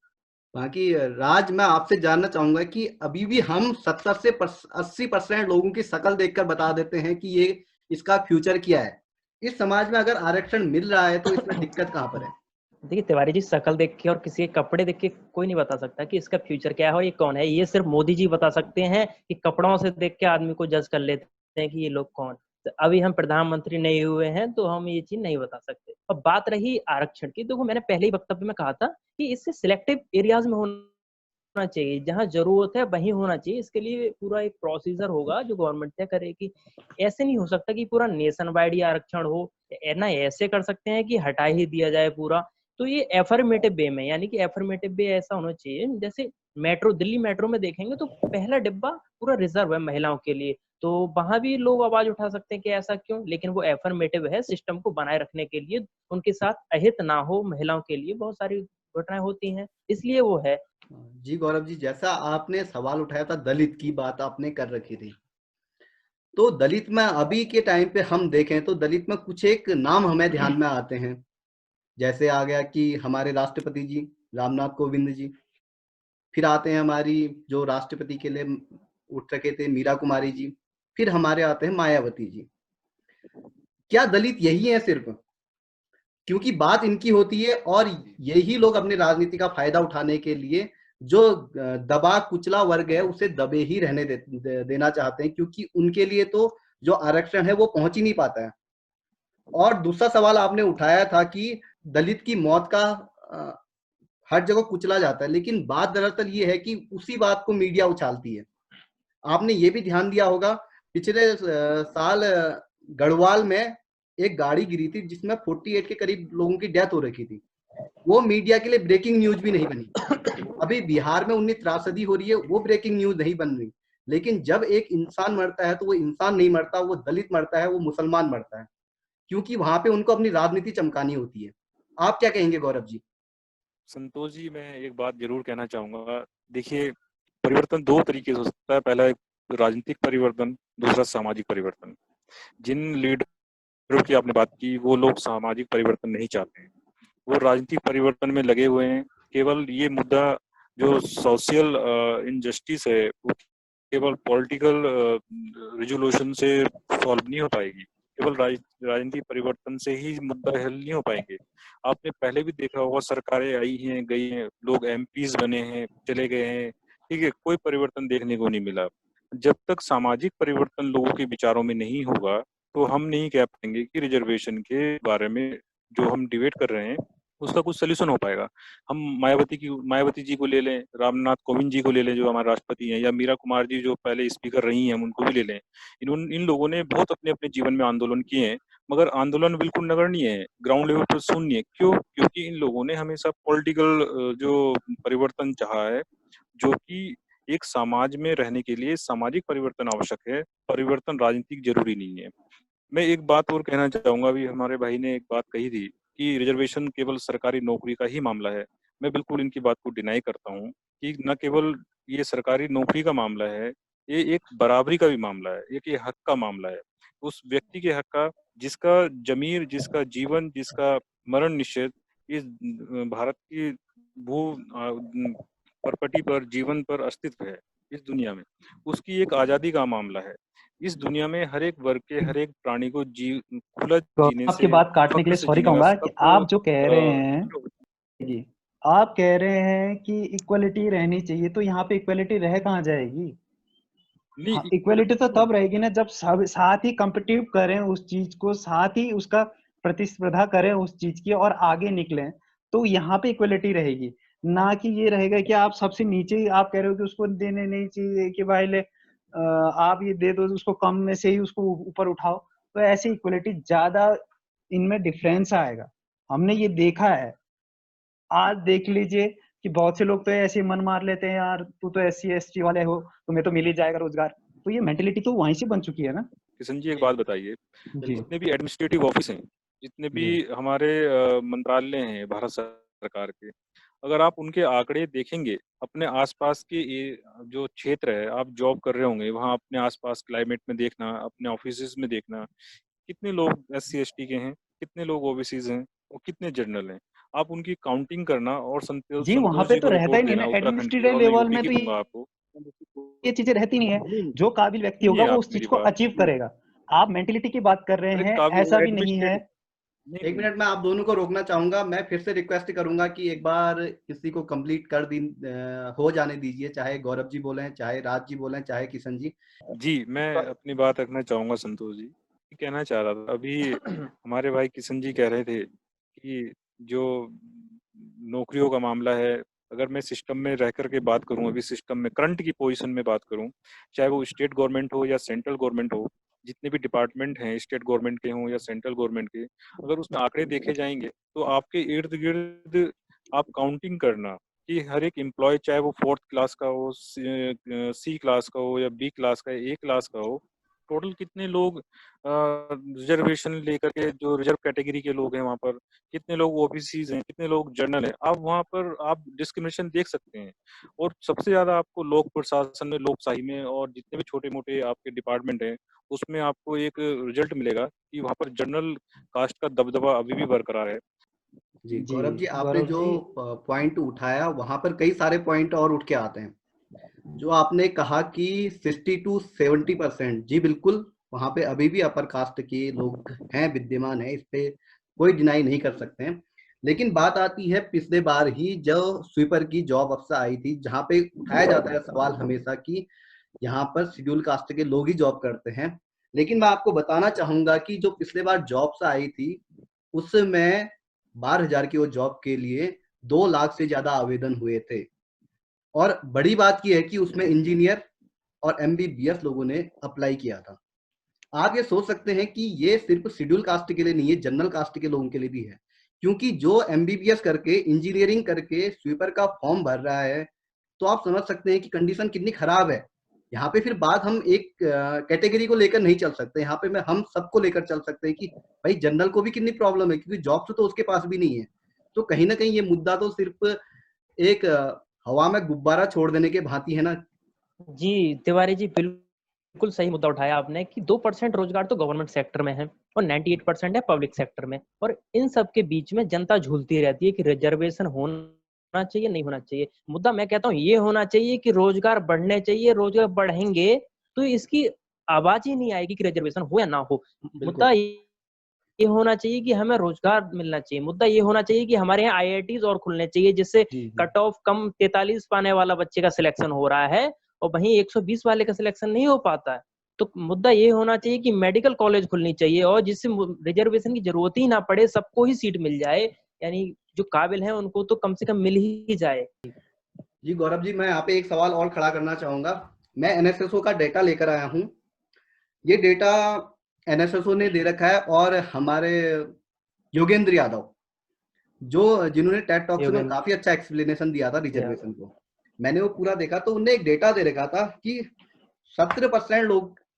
बाकी राज, मैं आपसे जानना चाहूंगा कि अभी भी हम 70 से 80% लोगों की शक्ल देखकर बता देते हैं कि ये इसका फ्यूचर क्या है। इस समाज में अगर आरक्षण मिल रहा है तो इसमें दिक्कत कहाँ पर है? देखिए तिवारी जी, शक्ल देख के और किसी के कपड़े देख के कोई नहीं बता सकता कि इसका फ्यूचर क्या है और ये कौन है। ये सिर्फ मोदी जी बता सकते हैं कि कपड़ों से देख के आदमी को जज कर लेते हैं कि ये लोग कौन। तो अभी हम प्रधानमंत्री नहीं हुए हैं तो हम ये चीज नहीं बता सकते। अब बात रही आरक्षण की, देखो मैंने पहले ही वक्तव्य में कहा था कि इससे सिलेक्टिव एरियाज में होना चाहिए, जहाँ जरूरत है वहीं होना चाहिए। इसके लिए पूरा एक प्रोसीजर होगा जो गवर्नमेंट तय करेगी। ऐसे नहीं हो सकता कि पूरा नेशन वाइड ही आरक्षण हो, ना ऐसे कर सकते हैं कि हटा ही दिया जाए पूरा। तो ये एफर्मेटिव वे में, यानी कि एफर्मेटिव वे ऐसा होना चाहिए, जैसे मेट्रो, दिल्ली मेट्रो में देखेंगे तो पहला डिब्बा पूरा रिजर्व है महिलाओं के लिए, तो वहां भी लोग आवाज उठा सकते हैं कि ऐसा क्यों, लेकिन वो एफर्मेटिव है सिस्टम को बनाए रखने के लिए, उनके साथ अहित ना हो महिलाओं के लिए, बहुत सारी घटनाएं होती हैं, इसलिए वो है। जी गौरव जी, जैसा आपने सवाल उठाया था, दलित की बात आपने कर रखी थी, तो दलित में अभी के टाइम पे हम देखें तो दलित में कुछ एक नाम हमें ध्यान में आते हैं। जैसे आ गया कि हमारे राष्ट्रपति जी रामनाथ कोविंद जी, फिर आते हैं हमारी जो राष्ट्रपति के लिए उठ रखे थे मीरा कुमारी जी, फिर हमारे आते हैं मायावती जी। क्या दलित यही है सिर्फ? क्योंकि बात इनकी होती है और यही लोग अपने राजनीति का फायदा उठाने के लिए जो दबा कुचला वर्ग है उसे दबे ही रहने देना चाहते हैं, क्योंकि उनके लिए तो जो आरक्षण है वो पहुंच ही नहीं पाता है। और दूसरा सवाल आपने उठाया था कि दलित की मौत का हर जगह कुचला जाता है, लेकिन बात दरअसल ये है कि उसी बात को मीडिया उछालती है। आपने ये भी ध्यान दिया होगा, पिछले साल गढ़वाल में एक गाड़ी गिरी थी जिसमें 48 के करीब लोगों की डेथ हो रखी थी, वो मीडिया के लिए ब्रेकिंग न्यूज भी नहीं बनी। अभी बिहार में 19 त्रासदी हो रही है, वो ब्रेकिंग न्यूज नहीं बन रही, लेकिन जब एक इंसान मरता है तो वो इंसान नहीं मरता, वो दलित मरता है, वो मुसलमान मरता है, क्योंकि वहां पे उनको अपनी राजनीति चमकानी होती है। आप क्या कहेंगे गौरव जी? संतोष जी, मैं एक बात जरूर कहना चाहूंगा। देखिए, परिवर्तन दो तरीके से हो सकता है। पहला एक राजनीतिक परिवर्तन, दूसरा सामाजिक परिवर्तन। जिन लीडरों की आपने बात की, वो लोग सामाजिक परिवर्तन नहीं चाहते हैं, वो राजनीतिक परिवर्तन में लगे हुए हैं। केवल ये मुद्दा जो सोशल इनजस्टिस है, वो केवल पॉलिटिकल रिजोल्यूशन से सॉल्व नहीं हो पाएगी, केवल राजनीतिक परिवर्तन से ही मुद्दा हल नहीं हो पाएंगे। आपने पहले भी देखा होगा, सरकारें आई हैं, गई हैं, लोग एमपीज बने हैं, चले गए हैं, ठीक है, कोई परिवर्तन देखने को नहीं मिला। जब तक सामाजिक परिवर्तन लोगों के विचारों में नहीं होगा, तो हम नहीं कह पाएंगे कि रिजर्वेशन के बारे में जो हम डिबेट कर रहे हैं उसका कुछ सोल्यूशन हो पाएगा। हम मायावती जी को ले लें, रामनाथ कोविंद जी को ले लें जो हमारे राष्ट्रपति हैं, या मीरा कुमार जी जो पहले स्पीकर रही हैं, हम उनको भी ले लें। इन लोगों ने बहुत अपने अपने जीवन में आंदोलन किए हैं, मगर आंदोलन बिल्कुल नगण्य है, ग्राउंड लेवल पर शून्य है। क्यों? क्योंकि इन लोगों ने हमेशा पॉलिटिकल जो परिवर्तन चाहा है, जो कि एक समाज में रहने के लिए सामाजिक परिवर्तन आवश्यक है, परिवर्तन राजनीतिक जरूरी नहीं है। मैं एक बात और कहना चाहूंगा, अभी हमारे भाई ने एक बात कही थी कि रिजर्वेशन केवल सरकारी नौकरी का ही मामला है। मैं बिल्कुल इनकी बात को डिनाई करता हूँ कि न केवल ये सरकारी नौकरी का मामला है, ये एक बराबरी का भी मामला है, एक ये हक का मामला है। उस व्यक्ति के हक का जिसका जमीर, जिसका जीवन, जिसका मरण निषेध इस भारत की भू परपटी पर, जीवन पर अस्तित्व है इस दुनिया में, उसकी एक आजादी का मामला है। इस दुनिया में हर एक वर्ग के हर एक प्राणी को खुला तो जीने आपकी से, बात काटने के फक्र लिए से सॉरी जीने का कहूंगा कि सबको आप जो कह रहे हैं जी, आप कह रहे हैं कि इक्वलिटी रहनी चाहिए, तो यहाँ पे इक्वलिटी रह कहाँ जाएगी? नहीं, हाँ, इक्वलिटी तो तब रहेगी ना जब सब साथ ही कम्पिटिव करें उस चीज को, साथ ही उसका प्रतिस्पर्धा करें उस चीज की और आगे निकलें, तो यहाँ पे इक्वलिटी रहेगी। ना कि ये रहेगा कि आप सबसे नीचे ही आप कह रहे हो कि उसको देने नहीं चाहिए कि भाई ले आप ये दे दो, उसको कम में से ही उसको ऊपर उठाओ, तो ऐसे इक्वलिटी ज्यादा इनमें डिफरेंस आएगा। हमने ये देखा है। आज देख लीजिए कि बहुत से लोग तो ऐसे ही मन मार लेते हैं, यार तू तो SC ST वाले हो, तुम्हें तो मिल ही जाएगा रोजगार। तो ये मेंटेलिटी तो वहीं से बन चुकी है ना। किशन जी, एक बात बताइए, जी जितने भी एडमिनिस्ट्रेटिव ऑफिस हैं, जितने भी जी हमारे मंत्रालय हैं भारत सरकार के, अगर आप उनके आंकड़े देखेंगे, अपने आसपास के ये जो क्षेत्र है, आप जॉब कर रहे होंगे वहाँ अपने आसपास क्लाइमेट में देखना, अपने ऑफिस में देखना, कितने लोग SC ST के हैं, कितने लोग ओबीसीज हैं और कितने जनरल हैं। आप उनकी काउंटिंग करना और जी, वहां संतोष पे जी तो को रहता ही रिपोर्ट नहीं ना देना उत्तराखंड की, एडमिनिस्ट्रेटिव और मैं लेवल यूपी में, की तो दूंगा आपको। ये चीजें रहती नहीं है। जो काबिल व्यक्ति सुनिए होगा वो आप उस चीज मेरी को बात, अचीव करेगा। आप मेंटेलिटी की बात कर रहे अरे हैं, काबिल ऐसा भी नहीं है। एडमिनिस्ट्रेटिव, नहीं एक मिनट, मैं आप दोनों को रोकना चाहूंगा। मैं फिर से रिक्वेस्ट करूंगा कि एक बार किसी को कंप्लीट कर हो जाने दीजिए, चाहे गौरव जी बोले, चाहे राज जी बोले, चाहे किशन जी। जी, मैं अपनी बात रखना चाहूंगा संतोष जी। ये कहना चाह रहा था, अभी हमारे भाई किशन जी कह रहे थे कि जो नौकरियों का मामला है, अगर मैं सिस्टम में रह करके बात करूं, अभी सिस्टम में करंट की पोजीशन में बात करूं, चाहे वो स्टेट गवर्नमेंट हो या सेंट्रल गवर्नमेंट हो, जितने भी डिपार्टमेंट हैं स्टेट गवर्नमेंट के हों या सेंट्रल गवर्नमेंट के, अगर उसमें आंकड़े देखे जाएंगे तो आपके इर्द गिर्द आप काउंटिंग करना कि हर एक एम्प्लॉय, चाहे वो 4th क्लास का हो, C क्लास का हो या B क्लास का, A क्लास का हो, टोटल कितने लोग रिजर्वेशन लेकर के, जो रिजर्व कैटेगरी के लोग हैं वहाँ पर, कितने लोग ओबीसीज हैं, कितने लोग जनरल हैं, आप वहाँ पर आप डिस्क्रिमिनेशन देख सकते हैं। और सबसे ज्यादा आपको लोक प्रशासन में, लोकशाही में, और जितने भी छोटे मोटे आपके डिपार्टमेंट हैं उसमें आपको एक रिजल्ट मिलेगा कि वहाँ पर जनरल कास्ट का दबदबा अभी भी बरकरार है। जी जी गौरव जी, आपने गौरव जो जी, पॉइंट उठाया वहां पर कई सारे पॉइंट और उठ के आते हैं। जो आपने कहा कि 60-70%, जी बिल्कुल, वहां पे अभी भी अपर कास्ट के लोग हैं, विद्यमान है, इस पे कोई डिनाई नहीं कर सकते हैं। लेकिन बात आती है, पिछले बार ही जो स्वीपर की जॉब अफसर आई थी, जहां पे उठाया जाता है सवाल हमेशा कि यहाँ पर शेड्यूल कास्ट के लोग ही जॉब करते हैं। लेकिन मैं आपको बताना चाहूंगा कि जो पिछले बार जॉब्स आई थी, उसमें 12,000 की वो जॉब के लिए 2 लाख से ज्यादा आवेदन हुए थे। और बड़ी बात यह है कि उसमें इंजीनियर और MBBS लोगों ने अप्लाई किया था। आप ये सोच सकते हैं कि ये सिर्फ शेड्यूल कास्ट के लिए नहीं है, जनरल कास्ट के लोगों के लिए भी है। क्योंकि जो MBBS करके, इंजीनियरिंग करके स्वीपर का फॉर्म भर रहा है, तो आप समझ सकते हैं कि कंडीशन कितनी खराब है। यहाँ पे फिर बात हम एक कैटेगरी को लेकर नहीं चल सकते, यहाँ पे मैं हम सबको लेकर चल सकते हैं कि भाई जनरल को भी कितनी प्रॉब्लम है, क्योंकि जॉब तो उसके पास भी नहीं है। तो कहीं ना कहीं ये मुद्दा तो सिर्फ एक हवा में गुब्बारा छोड़ देने के भांति है ना। जी तिवारी जी, बिल्कुल सही मुद्दा उठाया आपने कि 2% रोजगार तो गवर्नमेंट सेक्टर में है और 98% है पब्लिक सेक्टर में, और इन सब के बीच में जनता झूलती रहती है कि रिजर्वेशन होना चाहिए नहीं होना चाहिए। मुद्दा मैं कहता हूँ ये होना चाहिए कि रोजगार बढ़ने चाहिए, रोजगार बढ़ेंगे तो इसकी आवाज ही नहीं आएगी कि रिजर्वेशन हो या ना हो। मुद्दा ये होना चाहिए कि हमें रोजगार मिलना चाहिए, मुद्दा ये होना चाहिए कि हमारे यहाँ आईआईटीज और खुलने चाहिए जिससे कट ऑफ कम 43 पाने वाला बच्चे का सिलेक्शन हो रहा है और वहीं 120 वाले का सिलेक्शन नहीं हो पाता है। तो मुद्दा ये होना चाहिए कि मेडिकल कॉलेज खुलनी चाहिए और जिससे रिजर्वेशन की जरूरत ही ना पड़े, सबको ही सीट मिल जाए, यानी जो काबिल है उनको तो कम से कम मिल ही जाए। जी गौरव जी, मैं यहाँ पे एक सवाल और खड़ा करना चाहूंगा। मैं एनएसएसओ का डेटा लेकर आया हूँ। ये डेटा एनएसएसओ ने दे रखा है और हमारे योगेंद्र यादव जो जिन्होंने टेट टॉक्स में काफी अच्छा एक्सप्लेनेशन दिया था रिजर्वेशन को, मैंने वो पूरा देखा। तो उनने एक डेटा दे रखा था कि 17%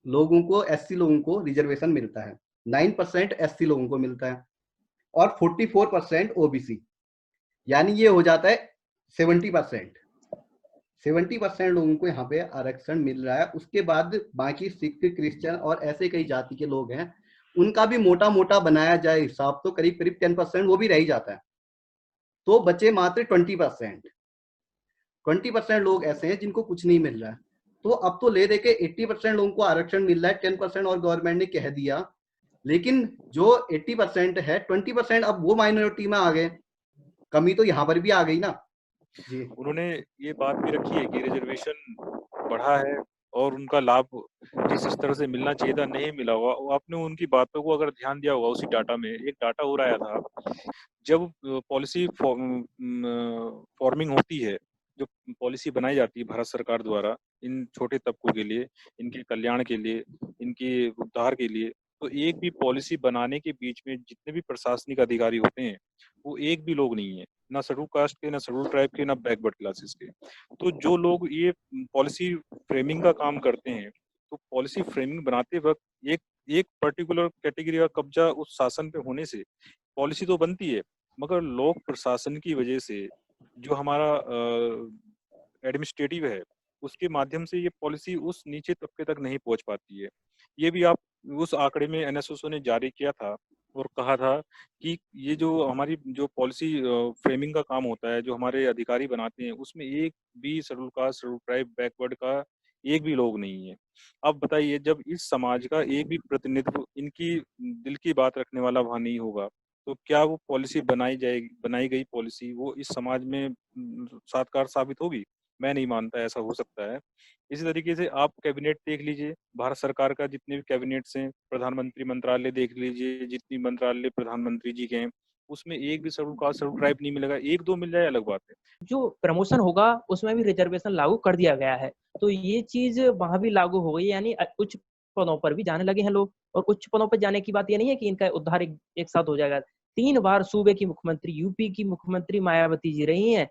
लोगों को, एससी लोगों को रिजर्वेशन मिलता है, 9% एससी लोगों को मिलता है और 44% ओबीसी, यानी ये हो जाता है 70%। 70% लोगों को यहाँ पे आरक्षण मिल रहा है। उसके बाद बाकी सिख, क्रिश्चियन और ऐसे कई जाति के लोग हैं, उनका भी मोटा मोटा बनाया जाए हिसाब तो करीब करीब 10% वो भी रह ही जाता है, तो बचे मात्र 20%। 20% लोग ऐसे हैं जिनको कुछ नहीं मिल रहा है। तो अब तो ले दे के 80% लोगों को आरक्षण मिल रहा है, 10% और गवर्नमेंट ने कह दिया, लेकिन जो 80% है 20% अब वो माइनॉरिटी में आ गए, कमी तो यहाँ पर भी आ गई ना। जी उन्होंने ये बात भी रखी है कि रिजर्वेशन बढ़ा है और उनका लाभ जिस स्तर से मिलना चाहिए था नहीं मिला हुआ। आपने उनकी बातों को अगर ध्यान दिया होगा, उसी डाटा में एक डाटा हो रहा था, जब पॉलिसी फॉर्मिंग होती है, जो पॉलिसी बनाई जाती है भारत सरकार द्वारा इन छोटे तबकों के लिए, इनके कल्याण के लिए, इनके उद्धार के लिए, तो एक भी पॉलिसी बनाने के बीच में जितने भी प्रशासनिक अधिकारी होते हैं वो एक भी लोग नहीं है, ना शेड्यूल कास्ट के, ना शेड्यूल ट्राइब के, ना बैकवर्ड क्लासेस के। तो जो लोग ये पॉलिसी फ्रेमिंग का काम करते हैं, तो पॉलिसी फ्रेमिंग बनाते वक्त एक एक पर्टिकुलर कैटेगरी का कब्जा उस शासन पे होने से पॉलिसी तो बनती है, मगर लोक प्रशासन की वजह से जो हमारा एडमिनिस्ट्रेटिव है उसके माध्यम से ये पॉलिसी उस नीचे तबके तक नहीं पहुंच पाती है। ये भी आप उस आंकड़े में एनएसएसओ ने जारी किया था और कहा था कि ये जो हमारी जो पॉलिसी फ्रेमिंग का काम होता है, जो हमारे अधिकारी बनाते हैं, उसमें एक भी schedule caste, schedule tribe, backward का एक भी लोग नहीं है। अब बताइए, जब इस समाज का एक भी प्रतिनिधित्व इनकी दिल की बात रखने वाला वहां नहीं होगा, तो क्या वो पॉलिसी बनाई गई पॉलिसी वो इस समाज में सार्थकार साबित होगी? मैं नहीं मानता ऐसा हो सकता है। इसी तरीके से आप कैबिनेट देख लीजिए, भारत सरकार का जितने भी कैबिनेट्स हैं, प्रधानमंत्री मंत्रालय देख लीजिए, जितनी मंत्रालय प्रधानमंत्री जी के हैं, उसमें एक भी शेड्यूल कास्ट, शेड्यूल ट्राइब नहीं मिलेगा। एक दो मिल जाए अलग बात है। जो प्रमोशन होगा उसमें भी रिजर्वेशन लागू कर दिया गया है, तो ये चीज वहां भी लागू हो गई, यानी उच्च पदों पर भी जाने लगे हैं लोग। और उच्च पदों पर जाने की बात ये नहीं है कि इनका उद्धार एक साथ हो जाएगा। 3 बार सूबे की मुख्यमंत्री, यूपी की मुख्यमंत्री मायावती जी रही हैं,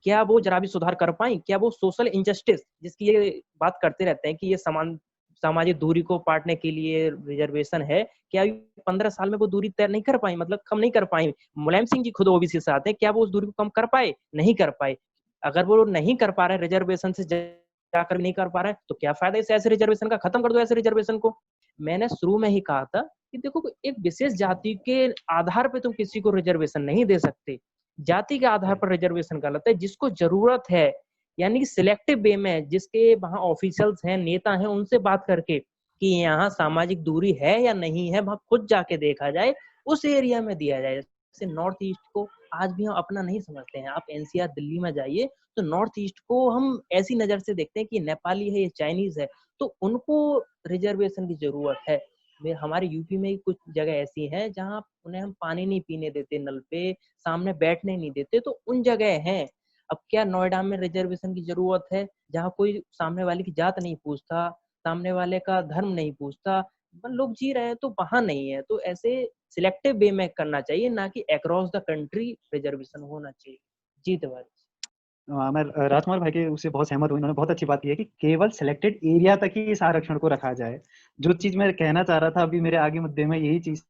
क्या वो जरा भी सुधार कर पाई? क्या वो सोशल इंजस्टिस जिसकी ये बात करते रहते हैं कि ये सामाजिक दूरी को पाटने के लिए रिजर्वेशन है, क्या 15 साल में वो दूरी तय नहीं कर पाई, मतलब कम नहीं कर पाई? मुलायम सिंह जी खुद ओबीसी से आते हैं, क्या वो उस दूरी को कम कर पाए? नहीं कर पाए। अगर वो नहीं कर पा रहे रिजर्वेशन से जाकर नहीं कर पा रहे हैं, तो क्या फायदा इस ऐसे रिजर्वेशन का? खत्म कर दो ऐसे रिजर्वेशन को। मैंने शुरू में ही कहा था कि देखो, एक विशेष जाति के आधार पे तुम किसी को रिजर्वेशन नहीं दे सकते। जाति के आधार पर रिजर्वेशन गलत है। जिसको जरूरत है, यानी सिलेक्टिव वे में, जिसके वहां ऑफिशियल्स हैं, नेता हैं, उनसे बात करके कि यहाँ सामाजिक दूरी है या नहीं है, वहां खुद जाके देखा जाए, उस एरिया में दिया जाए। जैसे नॉर्थ ईस्ट को आज भी हम अपना नहीं समझते हैं। आप एनसीआर दिल्ली में जाइए तो नॉर्थ ईस्ट को हम ऐसी नजर से देखते हैं कि नेपाली है, ये चाइनीज है, तो उनको रिजर्वेशन की जरूरत है। हमारे यूपी में कुछ जगह ऐसी हैं जहाँ उन्हें हम पानी नहीं पीने देते, नल पे सामने बैठने नहीं देते, तो उन जगह हैं। अब क्या नोएडा में रिजर्वेशन की जरूरत है जहाँ कोई सामने वाले की जात नहीं पूछता, सामने वाले का धर्म नहीं पूछता, लोग जी रहे हैं, तो वहां नहीं है। तो ऐसे सिलेक्टिव वे में करना चाहिए, ना कि अक्रॉस द कंट्री रिजर्वेशन होना चाहिए। जी तिवारी। मैं राजकुमार भाई के उससे बहुत सहमत हूँ। इन्होंने बहुत अच्छी बात की है कि केवल सिलेक्टेड एरिया तक ही इस आरक्षण को रखा जाए। जो चीज मैं कहना चाह रहा था अभी मेरे आगे मुद्दे में यही चीज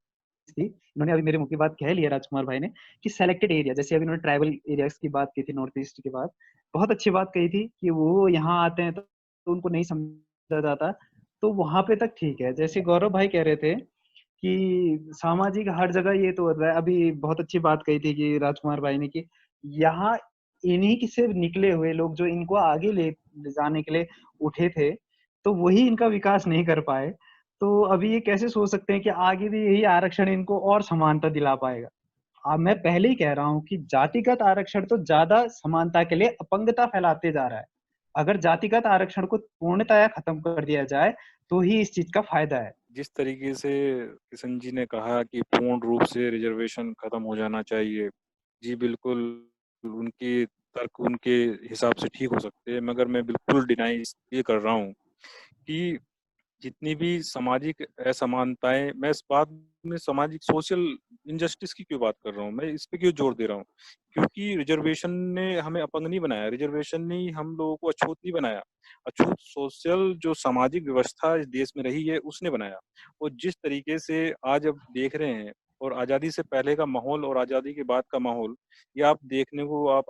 थी, इन्होंने अभी मेरे मुंह की बात कह लिया राजकुमार भाई ने, कि सेलेक्टेड एरिया, जैसे अभी इन्होंने ट्राइबल एरियाज की बात की थी, नॉर्थ ईस्ट की बात, बहुत अच्छी बात कही थी कि वो यहाँ आते हैं तो उनको नहीं समझा जाता, तो वहां पे तक ठीक है। जैसे गौरव भाई कह रहे थे कि सामाजिक हर जगह ये तो होता है, अभी बहुत अच्छी बात कही थी कि राजकुमार भाई ने, कि यहाँ इन्हीं की से निकले हुए लोग जो इनको आगे ले जाने के लिए उठे थे, तो वही इनका विकास नहीं कर पाए। तो अभी ये कैसे सोच सकते हैं कि आगे भी यही आरक्षण इनको और समानता दिला पाएगा? मैं पहले ही कह रहा हूँ कि जातिगत आरक्षण तो ज्यादा समानता के लिए अपंगता फैलाते जा रहा है। अगर जातिगत आरक्षण को पूर्णतया खत्म कर दिया जाए तो ही इस चीज का फायदा है। जिस तरीके से किशन जी ने कहा कि पूर्ण रूप से रिजर्वेशन खत्म हो जाना चाहिए, जी बिल्कुल, उनके तर्क उनके हिसाब से ठीक हो सकते हैं, मगर मैं बिल्कुल डिनाई ये कर रहा हूँ कि जितनी भी सामाजिक असमानताएं, मैं इस बात में सामाजिक सोशल इनजस्टिस की क्यों बात कर रहा हूँ, मैं इस पे क्यों जोर दे रहा हूँ, क्योंकि रिजर्वेशन ने हमें अपंग नहीं बनाया, रिजर्वेशन ने ही हम लोगों को अछूत नहीं बनाया। अछूत सोशल जो सामाजिक व्यवस्था इस देश में रही है उसने बनाया। और जिस तरीके से आज अब देख रहे हैं, और आज़ादी से पहले का माहौल और आज़ादी के बाद का माहौल, ये आप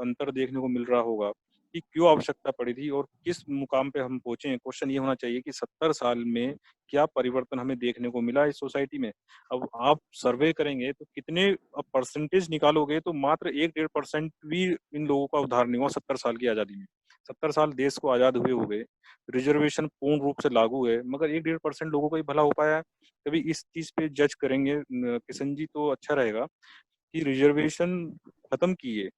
अंतर देखने को मिल रहा होगा कि क्यों आवश्यकता पड़ी थी और किस मुकाम पे हम पहुंचे हैं। क्वेश्चन ये होना चाहिए कि 70 साल में क्या परिवर्तन हमें देखने को मिला इस सोसाइटी में। अब आप सर्वे करेंगे तो कितने, अब परसेंटेज निकालोगे तो मात्र 1-1.5% भी इन लोगों का उद्धार नहीं हुआ 70 साल की आजादी में। 70 साल देश को आजाद हुए रिजर्वेशन पूर्ण रूप से लागू है, मगर 1-1.5% लोगों का ही भला हो पाया है। कभी इस चीज पे जज करेंगे किशन जी तो अच्छा रहेगा कि रिजर्वेशन खत्म कीजिए,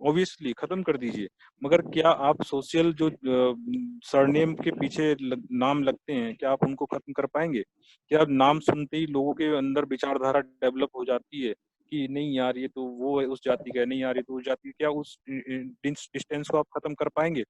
ऑब्वियसली खत्म कर दीजिए, मगर क्या आप सोशल जो सरनेम के पीछे नाम लगते हैं, क्या आप उनको खत्म कर पाएंगे? क्या नाम सुनते ही लोगों के अंदर विचारधारा डेवलप हो जाती है कि नहीं यार ये तो वो है उस जाति का है, नहीं यार ये तो उस जाति का, क्या उस डिस्टेंस को आप खत्म कर पाएंगे?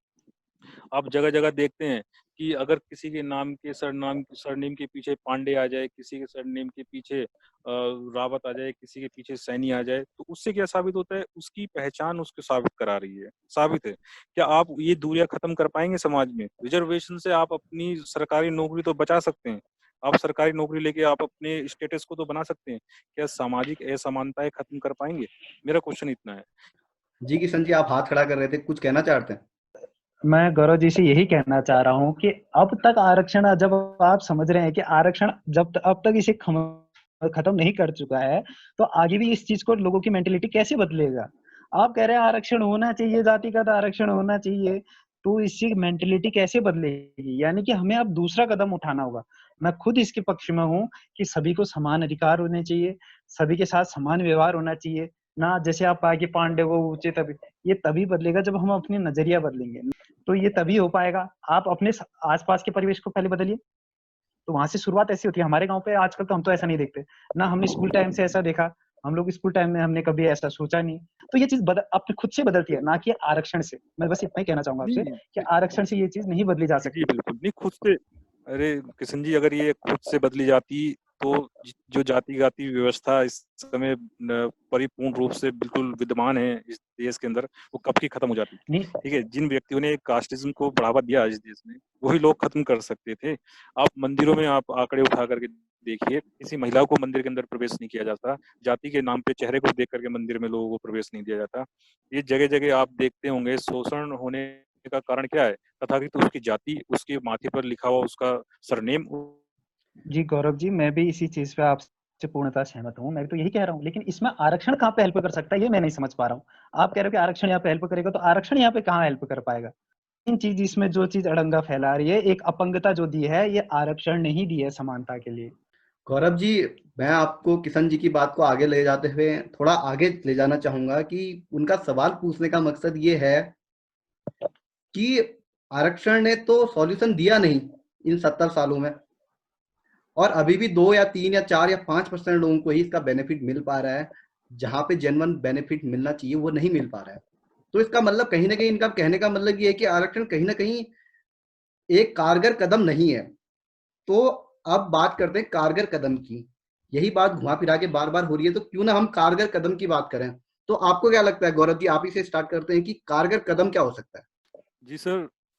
आप जगह जगह देखते हैं कि अगर किसी के नाम के सरनेम के पीछे पांडे आ जाए, किसी के सरनेम के पीछे रावत आ जाए, किसी के पीछे सैनी आ जाए, तो उससे क्या साबित होता है? उसकी पहचान उसको साबित करा रही है, साबित है। क्या आप ये दूरियां खत्म कर पाएंगे समाज में? रिजर्वेशन से आप अपनी सरकारी नौकरी तो बचा सकते हैं, आप सरकारी नौकरी लेके आप अपने स्टेटस को तो बना सकते हैं, क्या सामाजिक असमानताएं खत्म कर पाएंगे? मेरा क्वेश्चन इतना है। जी किशन जी, आप हाथ खड़ा कर रहे थे, कुछ कहना चाहते हैं? मैं गौरव जी से यही कहना चाह रहा हूँ कि अब तक आरक्षण, जब आप समझ रहे हैं कि आरक्षण अब तक इसे खत्म नहीं कर चुका है, तो आगे भी इस चीज को लोगों की मेंटेलिटी कैसे बदलेगा? आप कह रहे हैं आरक्षण होना चाहिए, जातिगत आरक्षण होना चाहिए, तो इसकी मेंटेलिटी कैसे बदलेगी? यानी कि हमें अब दूसरा कदम उठाना होगा। मैं खुद इसके पक्ष में हूँ कि सभी को समान अधिकार होने चाहिए, सभी के साथ समान व्यवहार होना चाहिए। ना जैसे आप कहा कि पांडे वो ऊंचे, तभी ये तभी बदलेगा जब हम अपनी नजरिया बदलेंगे, तो ये तभी हो पाएगा। आप अपने आसपास के परिवेश को पहले बदलिए, तो वहां से शुरुआत ऐसी होती है। हमारे गांव पे आजकल तो हम तो ऐसा नहीं देखते ना, हमने स्कूल टाइम से ऐसा देखा, हम लोग स्कूल टाइम में हमने कभी ऐसा सोचा नहीं। तो ये चीज अपने खुद से बदलती है, ना कि आरक्षण से। मैं बस इतना ही कहना चाहूंगा आपसे कि आरक्षण से ये चीज नहीं बदली जा सकती। बिल्कुल नहीं, खुद से, अरे किशन जी, अगर ये खुद से बदली जाती तो जो जाति व्यवस्था इस समय परिपूर्ण रूप से बिल्कुल विद्यमान है इस देश के अंदर, वो कब की खत्म हो जाती। ठीक है, जिन व्यक्तियों ने कास्टिज्म को बढ़ावा दिया इस देश में, वही लोग खत्म कर सकते थे। आप मंदिरों में आप आंकड़े उठा करके देखिए, किसी महिला को मंदिर के अंदर प्रवेश नहीं किया जाता, जाति के नाम पे चेहरे को देख करके मंदिर में लोगों को प्रवेश नहीं दिया जाता। ये जगह जगह आप देखते होंगे। शोषण होने का कारण क्या है? तथाकथित उसकी जाति, उसके माथे पर लिखा हुआ उसका सरनेम। जी गौरव जी, मैं भी इसी चीज पे आपसे पूर्णतः सहमत हूँ। मैं भी तो यही कह रहा हूँ, लेकिन इसमें आरक्षण कहाँ पे हेल्प कर सकता है ये मैं नहीं समझ पा रहा हूँ। आप कह रहे हो कि आरक्षण यहाँ पे हेल्प करेगा, तो आरक्षण यहाँ पे कहाँ हेल्प कर पाएगा? इन चीज इसमें जो चीज अड़ंगा फैला रही है, एक अपंगता जो दी है, ये आरक्षण नहीं दी है समानता के लिए। गौरव जी, मैं आपको किशन जी की बात को आगे ले जाते हुए थोड़ा आगे ले जाना चाहूंगा कि उनका सवाल पूछने का मकसद ये है कि आरक्षण ने तो सॉल्यूशन दिया नहीं इन 70 सालों में, और अभी भी 2 या 3 या 4 या 5% लोगों को ही इसका बेनिफिट मिल पा रहा है। जहां पे जेन्युइन बेनिफिट मिलना चाहिए वो नहीं मिल पा रहा है। तो इसका मतलब कहीं ना कहीं इनका कहने का मतलब ये है कि आरक्षण कहीं ना कहीं एक कारगर कदम नहीं है। तो अब बात करते हैं कारगर कदम की। यही बात घुमा फिरा के बार बार हो रही है, तो क्यों ना हम कारगर कदम की बात करें। तो आपको क्या लगता है गौरव जी, आप ही से स्टार्ट करते हैं कि कारगर कदम क्या हो सकता है? जी सर,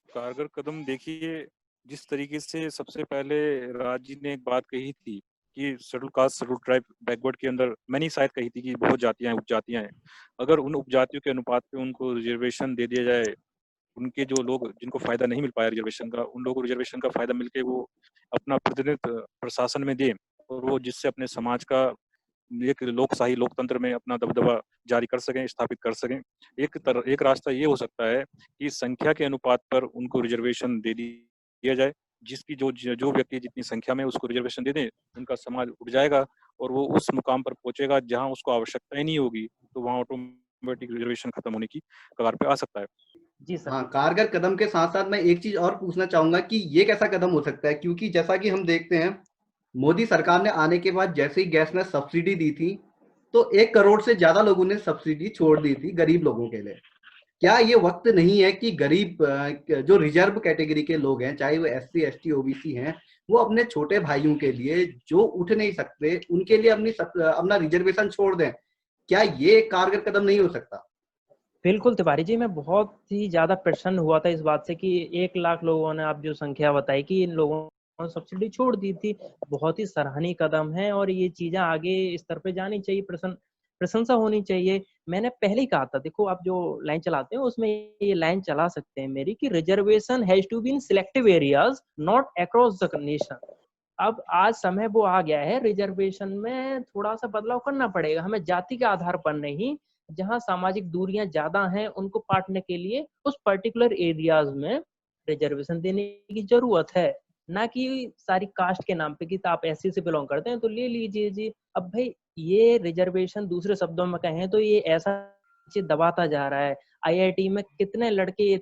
कारगर कदम देखिए, जिस तरीके से सबसे पहले राज जी ने एक बात कही थी कि schedule caste schedule tribe backward के अंदर, मैंने शायद कही थी कि बहुत जातियां उपजातियां हैं, अगर उन उपजातियों के अनुपात पे उनको रिजर्वेशन दे दिया जाए, उनके जो लोग जिनको फायदा नहीं मिल पाया रिजर्वेशन का, उन लोगों को रिजर्वेशन का फायदा मिलके वो अपना प्रतिनिधित्व प्रशासन में दें, और वो जिससे अपने समाज का एक लोकशाही लोकतंत्र में अपना दबदबा जारी कर सकें, स्थापित कर सकें। एक रास्ता ये हो सकता है कि संख्या के अनुपात पर उनको रिजर्वेशन दे दिया जाए, जिसकी जो व्यक्ति जितनी संख्या में उसको रिजर्वेशन दे दें, उनका समाज उठ जाएगा और वो उस मुकाम पर पहुंचेगा जहां उसको आवश्यकता ही नहीं होगी, तो वहां ऑटोमेटिक रिजर्वेशन खत्म होने की कगार पे आ सकता है। जी सर। हाँ, कारगर कदम के साथ साथ मैं एक चीज और पूछना चाहूंगा कि ये कैसा कदम हो सकता है, क्योंकि जैसा कि हम देखते हैं मोदी सरकार ने आने के बाद जैसे ही गैस में सब्सिडी दी थी, तो 1 करोड़ से ज्यादा लोगों ने सब्सिडी छोड़ दी थी गरीब लोगों के लिए। क्या ये वक्त नहीं है कि गरीब जो रिजर्व कैटेगरी के लोग हैं, चाहे वो SC ST OBC हैं, वो अपने छोटे भाइयों के लिए जो उठ नहीं सकते उनके लिए अपना रिजर्वेशन छोड़ दें? क्या ये एक कारगर कदम नहीं हो सकता? बिल्कुल तिवारी जी, मैं बहुत ही ज्यादा प्रसन्न हुआ था इस बात से कि 1 लाख लोगों ने, आप जो संख्या बताई कि इन लोगों ने सब्सिडी छोड़ दी थी, बहुत ही सराहनीय कदम है और ये चीजें आगे स्तर पे जानी चाहिए, प्रशंसा होनी चाहिए। मैंने पहले ही कहा था, देखो आप जो लाइन चलाते हैं उसमें ये लाइन चला सकते हैं मेरी कि reservation has to be in selective areas not across the nation. अब आज समय वो आ गया है, रिजर्वेशन में थोड़ा सा बदलाव करना पड़ेगा हमें, जाति के आधार पर नहीं, जहां सामाजिक दूरियां ज्यादा हैं उनको पाटने के लिए उस पर्टिकुलर एरियाज में रिजर्वेशन देने की जरूरत है, ना कि सारी कास्ट के नाम पे कि आप SC से बिलोंग करते हैं तो ले लीजिए जी। अब भाई ये रिजर्वेशन दूसरे शब्दों में कहें तो ये ऐसा दबाता जा रहा है। IIT में कितने लड़के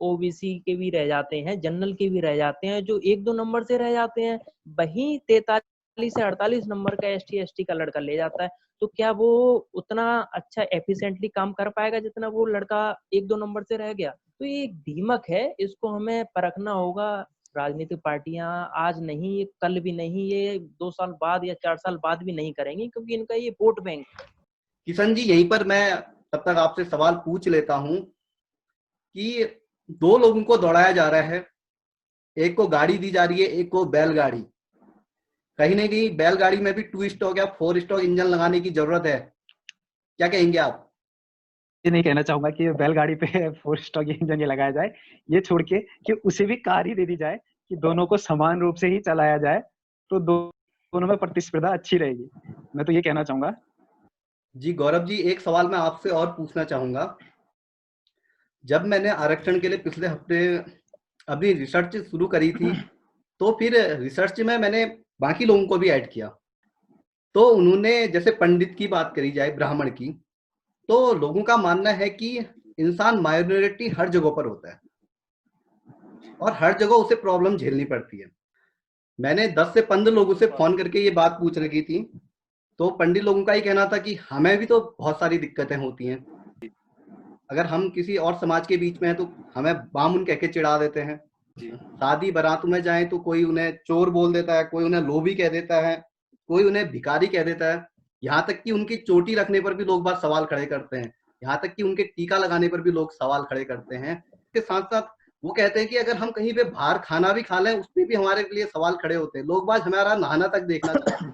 OBC के भी रह जाते हैं, जनरल के भी रह जाते हैं, जो 1-2 नंबर से रह जाते हैं, वहीं 43 से 48 नंबर का ST ST का लड़का ले जाता है। तो क्या वो उतना अच्छा एफिशिएंटली काम कर पाएगा जितना वो लड़का 1-2 नंबर से रह गया? तो ये एक दीमक है, इसको हमें परखना होगा। राजनीतिक पार्टियां आज नहीं, ये कल भी नहीं, ये 2 साल बाद या 4 साल बाद भी नहीं करेंगी, क्योंकि इनका ये वोट बैंक। किशन जी, यहीं पर मैं तब तक आपसे सवाल पूछ लेता हूं कि 2 लोगों को दौड़ाया जा रहा है, एक को गाड़ी दी जा रही है, एक को बैलगाड़ी। कहीं ना कहीं बैलगाड़ी में भी 2 स्ट्रोक या 4 स्ट्रोक इंजन लगाने की जरूरत है, क्या कहेंगे आप? ये नहीं कहना चाहूंगा कि बैलगाड़ी पे 4 स्ट्रोक इंजन ये लगाया जाए, ये छोड़ के कि उसे भी कार ही दे दी जाए कि दोनों को समान रूप से ही चलाया जाए, तो दोनों में प्रतिस्पर्धा अच्छी रहेगी। मैं तो ये कहना चाहूंगा। जी गौरव जी, एक सवाल मैं आपसे और पूछना चाहूंगा। जब मैंने आरक्षण के लिए पिछले हफ्ते अभी रिसर्च शुरू करी थी, तो फिर रिसर्च में मैंने बाकी लोगों को भी ऐड किया। तो उन्होंने, जैसे पंडित की बात करी जाए, ब्राह्मण की, तो लोगों का मानना है कि इंसान माइनॉरिटी हर जगह पर होता है और हर जगह उसे प्रॉब्लम झेलनी पड़ती है। मैंने 10 से 15 लोगों से फोन करके ये बात पूछ रखी थी, तो पंडित लोगों का ही कहना था कि हमें भी तो बहुत सारी दिक्कतें होती हैं। अगर हम किसी और समाज के बीच में हैं तो हमें बामुन कह के चिढ़ा देते हैं। शादी बारात में जाएं तो कोई उन्हें चोर बोल देता है, कोई उन्हें लोभी कह देता है, कोई उन्हें भिखारी कह देता है। यहाँ तक कि उनकी चोटी रखने पर भी लोग बात सवाल खड़े करते हैं, यहाँ तक कि उनके टीका लगाने पर भी लोग सवाल खड़े करते हैं। इसके साथ साथ वो कहते हैं कि अगर हम कहीं पे बाहर खाना भी खा लें उसमें भी हमारे लिए सवाल खड़े होते हैं, लोग बात हमारा नहाना तक देखना चाहते हैं।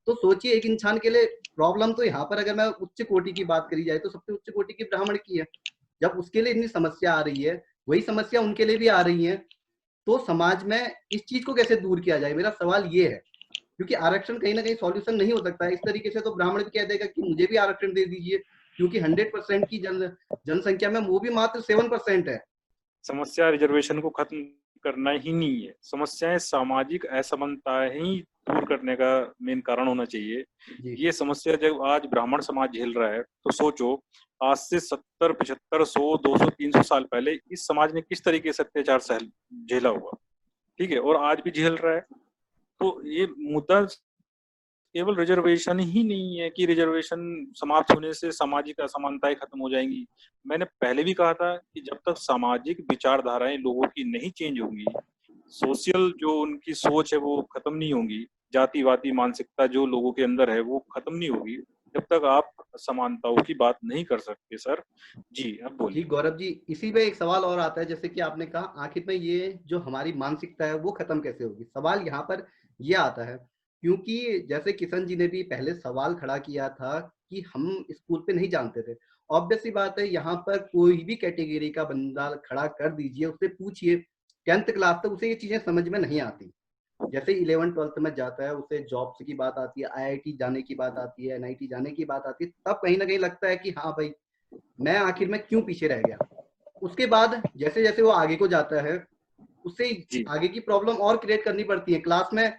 तो सोचिए, एक इंसान के लिए प्रॉब्लम तो यहाँ पर, अगर मैं उच्च कोटि की बात करी जाए तो सबसे उच्च कोटि की ब्राह्मण की है। जब उसके लिए इतनी समस्या आ रही है, वही समस्या उनके लिए भी आ रही है, तो समाज में इस चीज को कैसे दूर किया जाए, मेरा सवाल ये है। क्योंकि आरक्षण कहीं ना कहीं सॉल्यूशन नहीं हो सकता है। इस तरीके से तो ब्राह्मण भी कह देगा कि मुझे भी आरक्षण दे दीजिए, क्योंकि 100% की जनसंख्या में वो भी मात्र 7% है। समस्या रिजर्वेशन को खत्म करना ही नहीं है, समस्याएं सामाजिक असमानता ही दूर करने का मेन कारण होना चाहिए। ये समस्या जब आज ब्राह्मण समाज झेल रहा है, तो सोचो आज से 70, 75, 100, 200, 300 साल पहले इस समाज ने किस तरीके से अत्याचार झेला होगा, ठीक है, और आज भी झेल रहा है। तो ये मुद्दा केवल रिजर्वेशन ही नहीं है कि रिजर्वेशन समाप्त होने से सामाजिक असमानताएं खत्म हो जाएंगी। मैंने पहले भी कहा था कि जब तक सामाजिक विचारधाराएं लोगों की नहीं चेंज होंगी, सोशल जो उनकी सोच है वो खत्म नहीं होगी, जातिवादी मानसिकता जो लोगों के अंदर है वो खत्म नहीं होगी, जब तक आप समानताओं की बात नहीं कर सकते। सर जी, अब जी बोलिए। गौरव जी, इसी में एक सवाल और आता है, जैसे कि आपने कहा आखिर में ये जो हमारी मानसिकता है वो खत्म कैसे होगी। सवाल यहाँ पर ये आता है क्योंकि जैसे किशन जी ने भी पहले सवाल खड़ा किया था कि हम स्कूल पे नहीं जानते थे। ऑब्वियस सी बात है, यहाँ पर कोई भी कैटेगरी का बंदा खड़ा कर दीजिए, उससे पूछिए 10th क्लास तक उसे ये चीजें समझ में नहीं आती। जैसे 11th-12th में जाता है, उसे जॉब्स की बात आती है, आईआईटी जाने की बात आती है, एनआईटी जाने की बात आती है, तब कहीं ना कहीं लगता है कि हाँ भाई, मैं आखिर में क्यों पीछे रह गया। उसके बाद जैसे जैसे वो आगे को जाता है, उससे जी आगे की प्रॉब्लम और क्रिएट करनी पड़ती है। क्लास में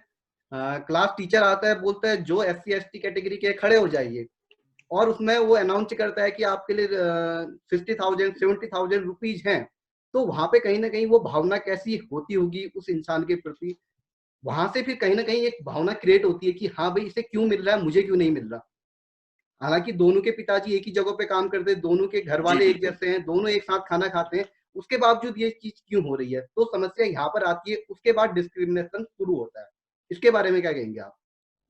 क्लास टीचर आता है, बोलता है जो SC ST कैटेगरी के खड़े हो जाइए, और उसमें वो अनाउंस करता है कि आपके लिए 50,000 70,000 रुपीज हैं। तो वहां पे कहीं ना कहीं वो भावना कैसी होती होगी उस इंसान के प्रति। वहां से फिर कहीं ना कहीं एक भावना क्रिएट होती है कि हाँ भाई, इसे क्यों मिल रहा है, मुझे क्यों नहीं मिल रहा। हालांकि दोनों के पिताजी एक ही जगह पे काम करते हैं, दोनों के घर जी वाले एक बिल्कुल। जैसे हैं, दोनों एक साथ खाना खाते हैं, उसके बावजूद ये चीज क्यों हो रही है। तो समस्या यहाँ पर आती है, उसके बाद डिस्क्रिमिनेशन शुरू होता है। इसके बारे में क्या कहेंगे आप?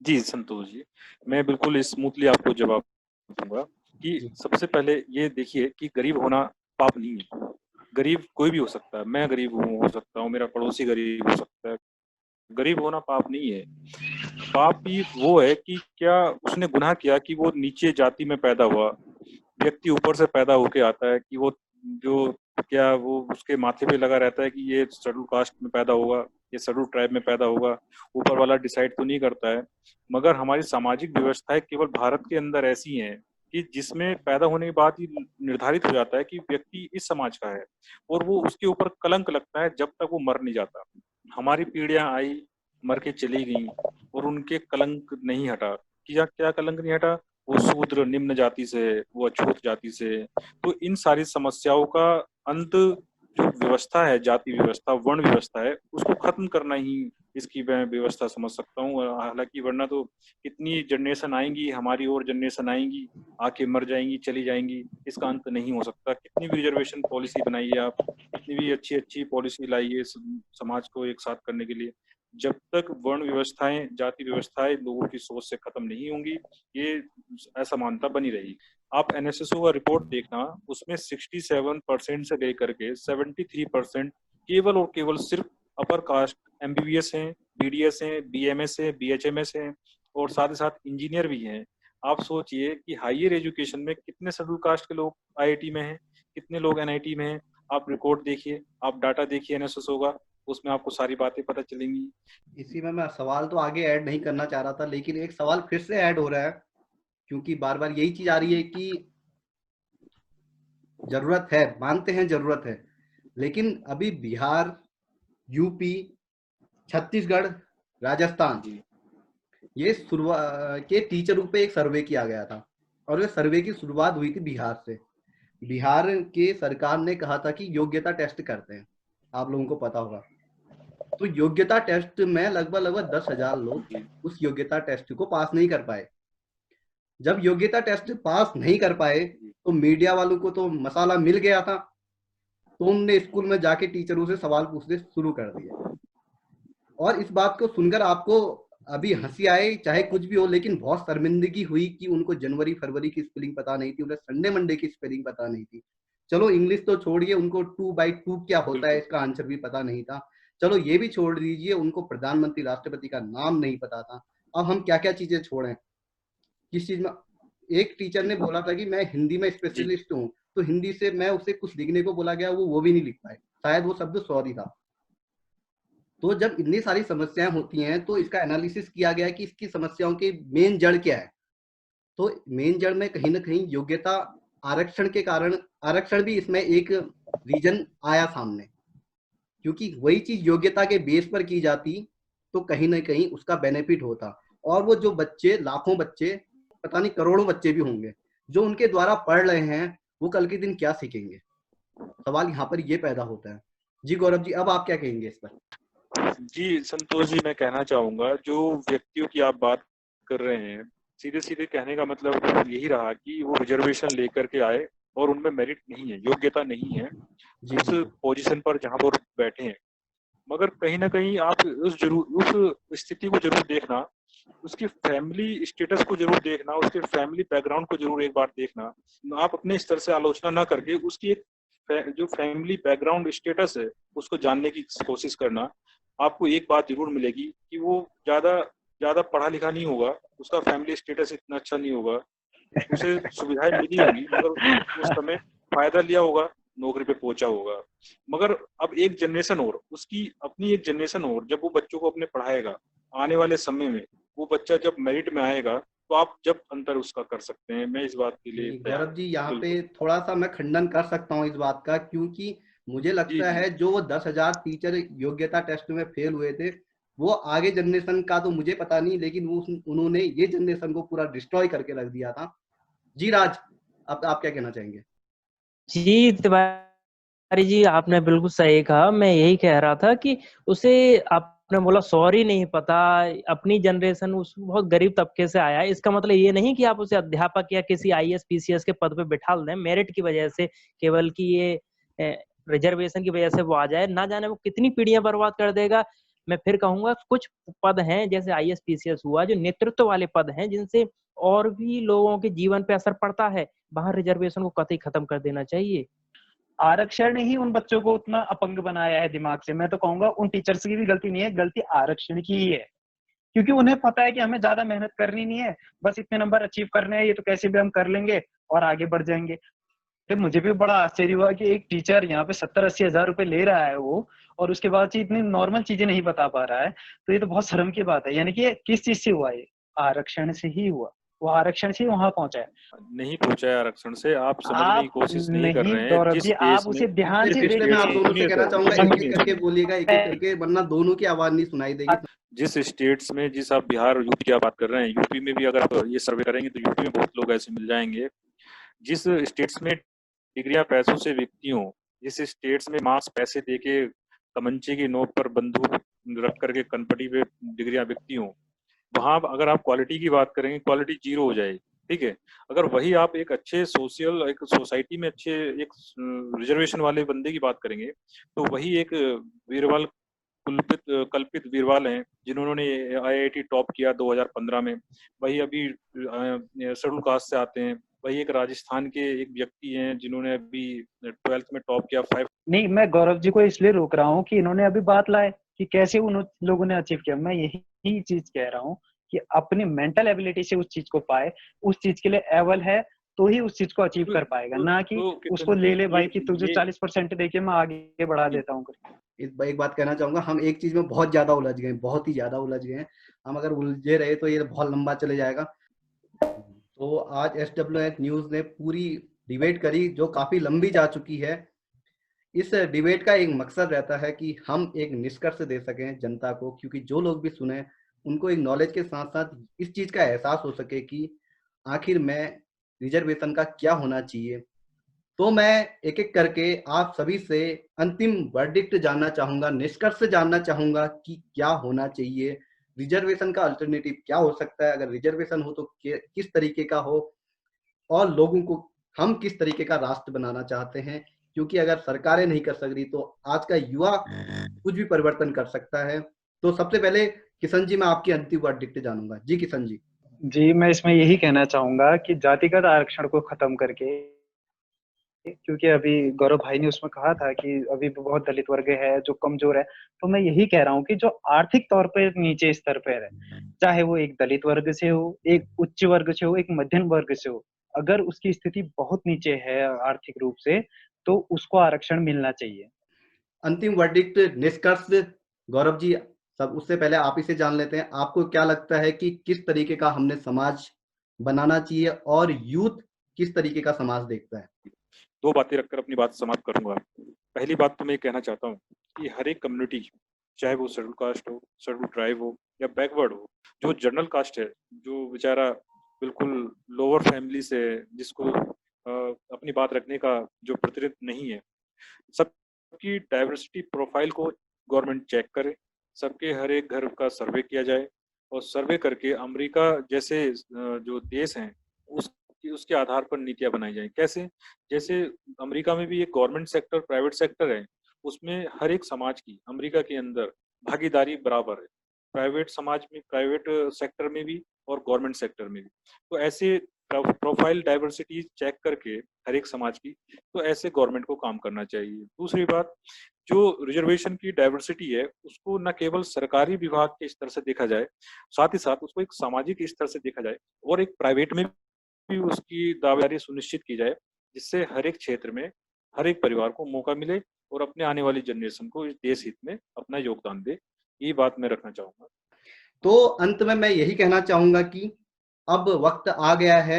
जी संतोष जी, मैं बिल्कुल स्मूथली आपको जवाब दूंगा कि जी सबसे पहले ये देखिए कि गरीब होना पाप नहीं है। गरीब कोई भी हो सकता है, मैं गरीब हो सकता हूँ, मेरा पड़ोसी गरीब हो सकता है। गरीब होना पाप नहीं है। पाप ही वो है कि क्या उसने गुनाह किया कि वो नीचे जाति में पैदा हुआ। व्यक्ति ऊपर से पैदा होके आता है कि वो जो क्या वो उसके माथे पे लगा रहता है कि ये शेड्यूल कास्ट में पैदा होगा, ये शेड्यूल ट्राइब में पैदा होगा। ऊपर वाला डिसाइड तो नहीं करता है। मगर हमारी सामाजिक व्यवस्थाएं केवल भारत के अंदर ऐसी हैं कि जिसमें पैदा होने के बाद ही निर्धारित हो जाता है कि व्यक्ति इस समाज का है, और वो उसके ऊपर कलंक लगता है जब तक वो मर नहीं जाता। हमारी पीढ़ियां आई, मर के चली गई, और उनके कलंक नहीं हटा। क्या क्या कलंक नहीं हटा? वो शूद्र निम्न जाति से, वो अछूत जाति से। तो इन सारी समस्याओं का अंत जो व्यवस्था है, जाति व्यवस्था, वर्ण व्यवस्था है, उसको खत्म करना ही इसकी मैं व्यवस्था समझ सकता हूँ। हालांकि वरना तो कितनी जनरेशन आएंगी, हमारी और जनरेशन आएंगी, आके मर जाएंगी, चली जाएंगी, इसका अंत नहीं हो सकता। कितनी भी रिजर्वेशन पॉलिसी बनाइए आप, कितनी भी अच्छी अच्छी पॉलिसी लाइए समाज को एक साथ करने के लिए, जब तक वर्ण व्यवस्थाएं, जाति व्यवस्थाएं लोगों की सोच से खत्म नहीं होंगी, ये असमानता बनी रहेगी। आप NSSO का रिपोर्ट देखना, उसमें 67% से लेकर के 73% केवल और केवल सिर्फ अपर कास्ट MBBS हैं, BDS हैं, BMS हैं, BHMS हैं, और साथ ही साथ इंजीनियर भी हैं। आप सोचिए कि हायर एजुकेशन में कितने शेड्यूल कास्ट के लोग IIT में हैं, कितने लोग NIT में हैं। आप रिकॉर्ड देखिए, आप डाटा देखिए NSSO का, उसमें आपको सारी बातें पता चलेंगी। इसी में मैं सवाल तो आगे ऐड नहीं करना चाह रहा था, लेकिन एक सवाल फिर से ऐड हो रहा है, क्योंकि बार बार यही चीज आ रही है कि जरूरत है, मानते हैं जरूरत है, लेकिन अभी बिहार, यूपी, छत्तीसगढ़, राजस्थान, जी ये शुरुआत के टीचरों पे एक सर्वे किया गया था, और ये सर्वे की शुरुआत हुई थी बिहार से। बिहार के सरकार ने कहा था कि योग्यता टेस्ट करते हैं, आप लोगों को पता होगा। तो योग्यता टेस्ट में लगभग लगभग 10,000 लोग जी उस योग्यता टेस्ट को पास नहीं कर पाए। जब योग्यता टेस्ट पास नहीं कर पाए, तो मीडिया वालों को तो मसाला मिल गया था, तो उनने स्कूल में जाके टीचरों से सवाल पूछने शुरू कर दिए। और इस बात को सुनकर आपको अभी हंसी आए चाहे कुछ भी हो, लेकिन बहुत शर्मिंदगी हुई कि उनको जनवरी फरवरी की स्पेलिंग पता नहीं थी, उन्हें संडे मंडे की स्पेलिंग पता नहीं थी। चलो इंग्लिश तो छोड़िए, उनको 2/2 क्या होता है बिल्कुल। इसका आंसर भी पता नहीं था। चलो ये भी छोड़ दीजिए, उनको प्रधानमंत्री राष्ट्रपति का नाम नहीं पता था। अब हम क्या क्या चीजें छोड़ें, किस चीज में। एक टीचर ने बोला था कि मैं हिंदी में जी स्पेशलिस्ट हूँ, तो हिंदी से मैं उसे कुछ लिखने को बोला गया, वो भी नहीं लिख पाए, शायद वो शब्द सॉरी था। तो जब इतनी सारी समस्याएं होती हैं, तो इसका एनालिसिस किया गया कि इसकी समस्याओं की मेन जड़ क्या है। तो मेन जड़ में कहीं ना कहीं योग्यता आरक्षण के कारण, आरक्षण भी इसमें एक रीजन आया सामने, क्योंकि वही चीज योग्यता के बेस पर की जाती, तो कहीं ना कहीं उसका बेनिफिट होता। और वो जो बच्चे, लाखों बच्चे, पता नहीं करोड़ों बच्चे भी होंगे जो उनके द्वारा पढ़ रहे हैं, वो कल के दिन क्या सीखेंगे। सवाल यहाँ पर ये पैदा होता है। जी गौरव जी, अब आप क्या कहेंगे इस पर? जी संतोष जी, मैं कहना चाहूंगा जो व्यक्तियों की आप बात कर रहे हैं, सीधे सीधे कहने का मतलब यही रहा कि वो रिजर्वेशन लेकर के आए और उनमें मेरिट नहीं है, योग्यता नहीं है जी उस जी जी पोजीशन पर जहां पर बैठे हैं। मगर कहीं ना कहीं आप उस स्थिति को जरूर देखना उसकी फैमिली स्टेटस को जरूर देखना, उसके फैमिली बैकग्राउंड को जरूर एक बार देखना। आप अपने स्तर से आलोचना ना करके उसकी एक जो फैमिली बैकग्राउंड स्टेटस है उसको जानने की कोशिश करना। आपको एक बात जरूर मिलेगी कि वो ज्यादा ज्यादा पढ़ा लिखा नहीं होगा, उसका फैमिली स्टेटस इतना अच्छा नहीं होगा, उसे सुविधाएं मिली होंगी मगर उसने उस समय फायदा लिया होगा, नौकरी पे पहुंचा होगा। मगर अब एक जनरेशन और, उसकी अपनी एक जनरेशन और जब वो बच्चों को अपने पढ़ाएगा, आने वाले समय में वो बच्चा जब मेरिट में आएगा तो आप जब अंतर उसका कर सकते हैं, मैं इस बात के लिए तैयार गौरव जी, यहाँ हूं। पे थोड़ा सा मैं खंडन कर सकता हूँ इस बात का, क्योंकि मुझे जी लगता जी है जो 10,000 टीचर योग्यता टेस्ट में फेल हुए थे, वो आगे जनरेशन का तो मुझे पता नहीं, लेकिन वो उन्होंने ये जनरेशन को पूरा डिस्ट्रॉय करके रख दिया था। जी राज, अब आप क्या कहना चाहेंगे? जी तिवारी जी, आपने बिल्कुल सही कहा। मैं यही कह रहा था कि उसे, आपने बोला सॉरी नहीं पता, अपनी जनरेशन उस बहुत गरीब तबके से आया है। इसका मतलब ये नहीं कि आप उसे अध्यापक या किसी आईएएस पीसीएस के पद पे बिठा दें मेरिट की वजह से, केवल कि ये रिजर्वेशन की वजह से वो आ जाए। ना जाने वो कितनी पीढ़ियां बर्बाद कर देगा। मैं फिर कहूंगा कुछ पद हैं जैसे आईएएस पीसीएस हुआ, जो नेतृत्व वाले पद हैं, जिनसे और भी लोगों के जीवन पे असर पड़ता है। वहां रिजर्वेशन को कतई खत्म कर देना चाहिए। आरक्षण ने ही उन बच्चों को उतना अपंग बनाया है दिमाग से। मैं तो कहूंगा उन टीचर्स की भी गलती नहीं है, गलती आरक्षण की ही है, क्योंकि उन्हें पता है कि हमें ज्यादा मेहनत करनी नहीं है, बस इतने नंबर अचीव करने हैं, ये तो कैसे भी हम कर लेंगे और आगे बढ़ जाएंगे। फिर मुझे भी बड़ा आश्चर्य हुआ कि एक टीचर यहाँ पे 70-80 हजार रुपए ले रहा है वो, और उसके बाद से इतनी नॉर्मल चीजें नहीं बता पा रहा है। तो ये तो बहुत शर्म की बात है। यानी कि किस चीज से हुआ, ये आरक्षण से ही हुआ, वो आरक्षण से वहां पहुंचा है। नहीं पहुंचा है आरक्षण से, आप समझने की आप कोशिश नहीं कर नहीं रहे हैं। गौरव जिस जी, देश आप में उसे ध्यान से जिस फिर से मैं स्टेट आप में दोनों से सुनिए कहना सर चाहूंगा, एक सुनिए एक करके सुनिए बोलिएगा, एक एक करके, वरना दोनों की आवाज नहीं सुनाई देगी। जिस स्टेट्स में, जिस आप बिहार और यूपी की आप बात कर रहे हैं, यूपी में भी अगर आप ये सर्वे करेंगे तो यूपी में बहुत लोग ऐसे मिल जाएंगे जिस स्टेट्स में डिग्रियां पैसों से बिकती हों, जिस स्टेट्स में मास पैसे देके तमंचे की नोक पर बंदूक रख करके कनपटी पे डिग्रियां बिकती हों, वहां अगर आप क्वालिटी की बात करेंगे, क्वालिटी जीरो हो जाएगी। ठीक है, अगर वही आप एक अच्छे सोशल, एक सोसाइटी में अच्छे एक रिजर्वेशन वाले बंदे की बात करेंगे, तो वही एक वीरवाल कल्पित कल्पित वीरवाल हैं जिन्होंने आईआईटी टॉप किया 2015 में। वही अभी शेड्यूल कास्ट से आते हैं। वही एक राजस्थान के एक व्यक्ति हैं जिन्होंने अभी 12th में टॉप किया 5। नहीं, मैं गौरव जी को इसलिए रोक रहा हूँ कि इन्होंने अभी बात लाए कि कैसे उन लोगों ने अचीव किया। मैं यही चीज कह रहा हूँ कि अपनी मेंटल एबिलिटी से उस चीज को पाए, उस चीज के लिए एबल है तो ही उस चीज को अचीव कर पाएगा, ना कि उसको ले ले भाई कि तुझे 40% देके मैं आगे बढ़ा देता हूँ। एक बात कहना चाहूंगा, हम एक चीज में बहुत ज्यादा उलझ गए, बहुत ही ज्यादा उलझ गए हैं। हम अगर उलझे रहे तो ये बहुत लंबा चले जाएगा। तो आज SWN न्यूज ने पूरी डिबेट करी, जो काफी लंबी जा चुकी है। इस डिबेट का एक मकसद रहता है कि हम एक निष्कर्ष दे सकें जनता को, क्योंकि जो लोग भी सुने उनको एक नॉलेज के साथ साथ इस चीज का एहसास हो सके कि आखिर में रिजर्वेशन का क्या होना चाहिए। तो मैं एक एक करके आप सभी से अंतिम वर्डिक्ट जानना चाहूंगा, निष्कर्ष जानना चाहूंगा कि क्या होना चाहिए, रिजर्वेशन का अल्टरनेटिव क्या हो सकता है, अगर रिजर्वेशन हो तो किस तरीके का हो, और लोगों को हम किस तरीके का राष्ट्र बनाना चाहते हैं। क्योंकि अगर सरकारें नहीं कर सक रही तो आज का युवा कुछ भी परिवर्तन कर सकता है। तो सबसे पहले किशन जी, मैं आपकी अंतिम वर्डिक्ट जानूंगा। जी किशन जी। जी, मैं इसमें यही कहना चाहूंगा कि जातिगत आरक्षण को खत्म करके, क्योंकि अभी गौरव भाई ने उसमें कहा था कि अभी भी बहुत दलित वर्ग है जो कमजोर है, तो मैं यही कह रहा हूँ कि जो आर्थिक तौर पर नीचे स्तर पर है, चाहे वो एक दलित वर्ग से हो, एक उच्च वर्ग से हो, एक मध्यम वर्ग से हो, अगर उसकी स्थिति बहुत नीचे है आर्थिक रूप से, तो उसको आरक्षण मिलना चाहिए। अंतिम वर्डिक्ट, निष्कर्ष गौरव जी, सब उससे पहले आप इसे जान लेते हैं, आपको क्या लगता है कि किस तरीके का हमने समाज बनाना चाहिए और यूथ किस तरीके का समाज देखता है? दो बातें रखकर अपनी बात समाप्त करूंगा। पहली बात तो मैं कहना चाहता हूँ कि हर एक कम्युनिटी, चाहे वो शेड्यूल कास्ट हो, शेड्यूल ट्राइब हो या बैकवर्ड हो, जो जनरल कास्ट है, जो बेचारा बिल्कुल लोअर फैमिली से, जिसको अपनी बात रखने का जो प्रतिनिधि नहीं है, सबकी डाइवर्सिटी प्रोफाइल को गवर्नमेंट चेक करे, सबके हर एक घर का सर्वे किया जाए, और सर्वे करके अमेरिका जैसे जो देश हैं उसके आधार पर नीतियां बनाई जाए। कैसे? जैसे अमेरिका में भी एक गवर्नमेंट सेक्टर, प्राइवेट सेक्टर है, उसमें हर एक समाज की अमेरिका के अंदर भागीदारी बराबर है। प्राइवेट समाज में, प्राइवेट सेक्टर में भी और गवर्नमेंट सेक्टर में भी। तो ऐसे प्रोफाइल डाइवर्सिटी चेक करके हर एक समाज की, तो ऐसे गवर्नमेंट को काम करना चाहिए। दूसरी बात, जो रिजर्वेशन की डाइवर्सिटी है उसको न केवल सरकारी विभाग के स्तर से देखा जाए, साथ ही साथ उसको एक सामाजिक स्तर से देखा जाए और एक प्राइवेट में भी उसकी दावेदारी सुनिश्चित की जाए, जिससे हर एक क्षेत्र में हर एक परिवार को मौका मिले और अपने आने वाली जनरेशन को इस देश हित में अपना योगदान दे। ये बात मैं रखना चाहूंगा। तो अंत में मैं यही कहना चाहूंगा कि अब वक्त आ गया है,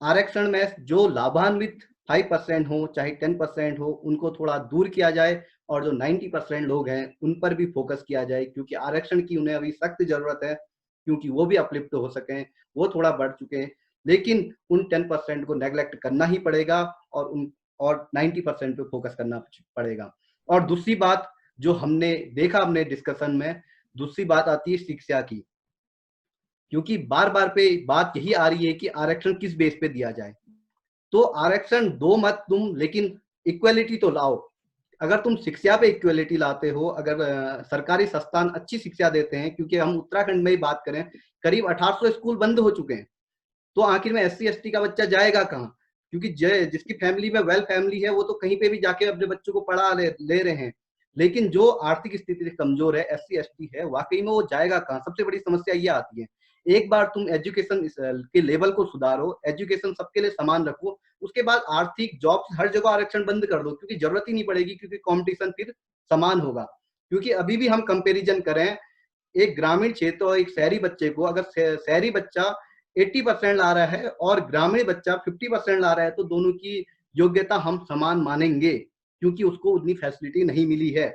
आरक्षण में जो लाभान्वित 5% हो चाहे 10% हो, उनको थोड़ा दूर किया जाए और जो 90% लोग हैं उन पर भी फोकस किया जाए, क्योंकि आरक्षण की उन्हें अभी सख्त जरूरत है, क्योंकि वो भी अपलिफ्ट हो सकें, वो थोड़ा बढ़ चुके हैं। लेकिन उन 10% को नेग्लेक्ट करना ही पड़ेगा और 90% पे फोकस करना पड़ेगा। और दूसरी बात जो हमने देखा अपने डिस्कशन में, दूसरी बात आती है शिक्षा की, क्योंकि बार बार पे बात यही आ रही है कि आरक्षण किस बेस पे दिया जाए। तो आरक्षण दो मत तुम, लेकिन इक्वलिटी तो लाओ। अगर तुम शिक्षा पे इक्वलिटी लाते हो, अगर सरकारी संस्थान अच्छी शिक्षा देते हैं, क्योंकि हम उत्तराखंड में ही बात करें, करीब 1800 स्कूल बंद हो चुके हैं, तो आखिर में SC ST का बच्चा जाएगा कहाँ? क्योंकि जिसकी फैमिली में वेल फैमिली है वो तो कहीं पे भी जाके अपने बच्चों को पढ़ा ले रहे हैं, लेकिन जो आर्थिक स्थिति से कमजोर है, SC ST है, वाकई में वो जाएगा कहाँ? सबसे बड़ी समस्या ये आती है। एक बार तुम एजुकेशन के लेवल को सुधारो, एजुकेशन सबके लिए समान रखो, उसके बाद आर्थिक जॉब्स हर जगह आरक्षण बंद कर दो, क्योंकि जरूरत ही नहीं पड़ेगी, क्योंकि कंपटीशन फिर समान होगा। क्योंकि अभी भी हम कंपैरिजन करें एक ग्रामीण क्षेत्र और एक शहरी बच्चे को, अगर शहरी बच्चा 80% ला रहा है और ग्रामीण बच्चा 50% ला रहा है, तो दोनों की योग्यता हम समान मानेंगे, क्योंकि उसको उतनी फैसिलिटी नहीं मिली है।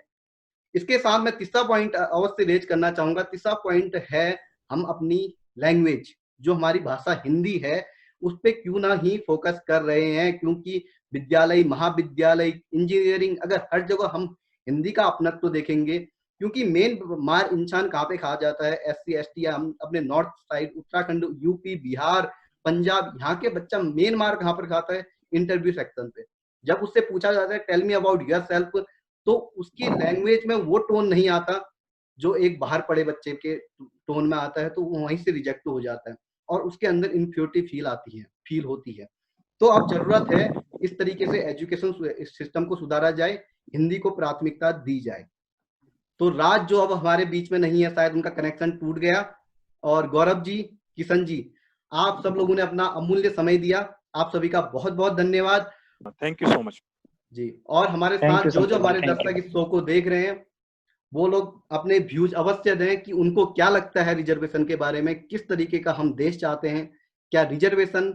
इसके साथ मैं तीसरा पॉइंट अवश्य रेज करना चाहूंगा। तीसरा पॉइंट है, हम अपनी लैंग्वेज, जो हमारी भाषा हिंदी है, उस पर क्यों ना ही फोकस कर रहे हैं, क्योंकि विद्यालय, महाविद्यालय, इंजीनियरिंग, अगर हर जगह हम हिंदी का अपनत्व तो देखेंगे, क्योंकि मेन मार इंसान कहाँ पे खा जाता है? SC ST या हम अपने north side, Uttarakhand, UP, Bihar, Punjab, यहाँ के बच्चा मेन मार कहाँ पर खाता है? इंटरव्यू सेक्शन पे। जब उससे पूछा जाता है टेल मी अबाउट योरसेल्फ, तो उसकी लैंग्वेज में वो टोन नहीं आता जो एक बाहर पढ़े बच्चे के टोन में आता है, तो वो वहीं से रिजेक्ट हो जाता है और उसके अंदर इन्फ्योरिटी फील होती है। तो अब जरूरत है इस तरीके से एजुकेशन सिस्टम को सुधारा जाए, हिंदी को प्राथमिकता दी जाए। तो राज जो अब हमारे बीच में नहीं है, शायद उनका कनेक्शन टूट गया, और गौरव जी, किशन जी, आप सब लोगों ने अपना अमूल्य समय दिया, आप सभी का बहुत बहुत धन्यवाद। थैंक यू सो मच जी। और हमारे साथ जो हमारे दर्शक इस शो को देख रहे हैं, वो लोग अपने व्यूज अवश्य दें कि उनको क्या लगता है रिजर्वेशन के बारे में, किस तरीके का हम देश चाहते हैं, क्या रिजर्वेशन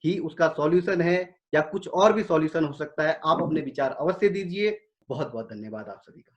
ही उसका सॉल्यूशन है या कुछ और भी सॉल्यूशन हो सकता है? आप अपने विचार अवश्य दीजिए। बहुत बहुत धन्यवाद आप सभी का।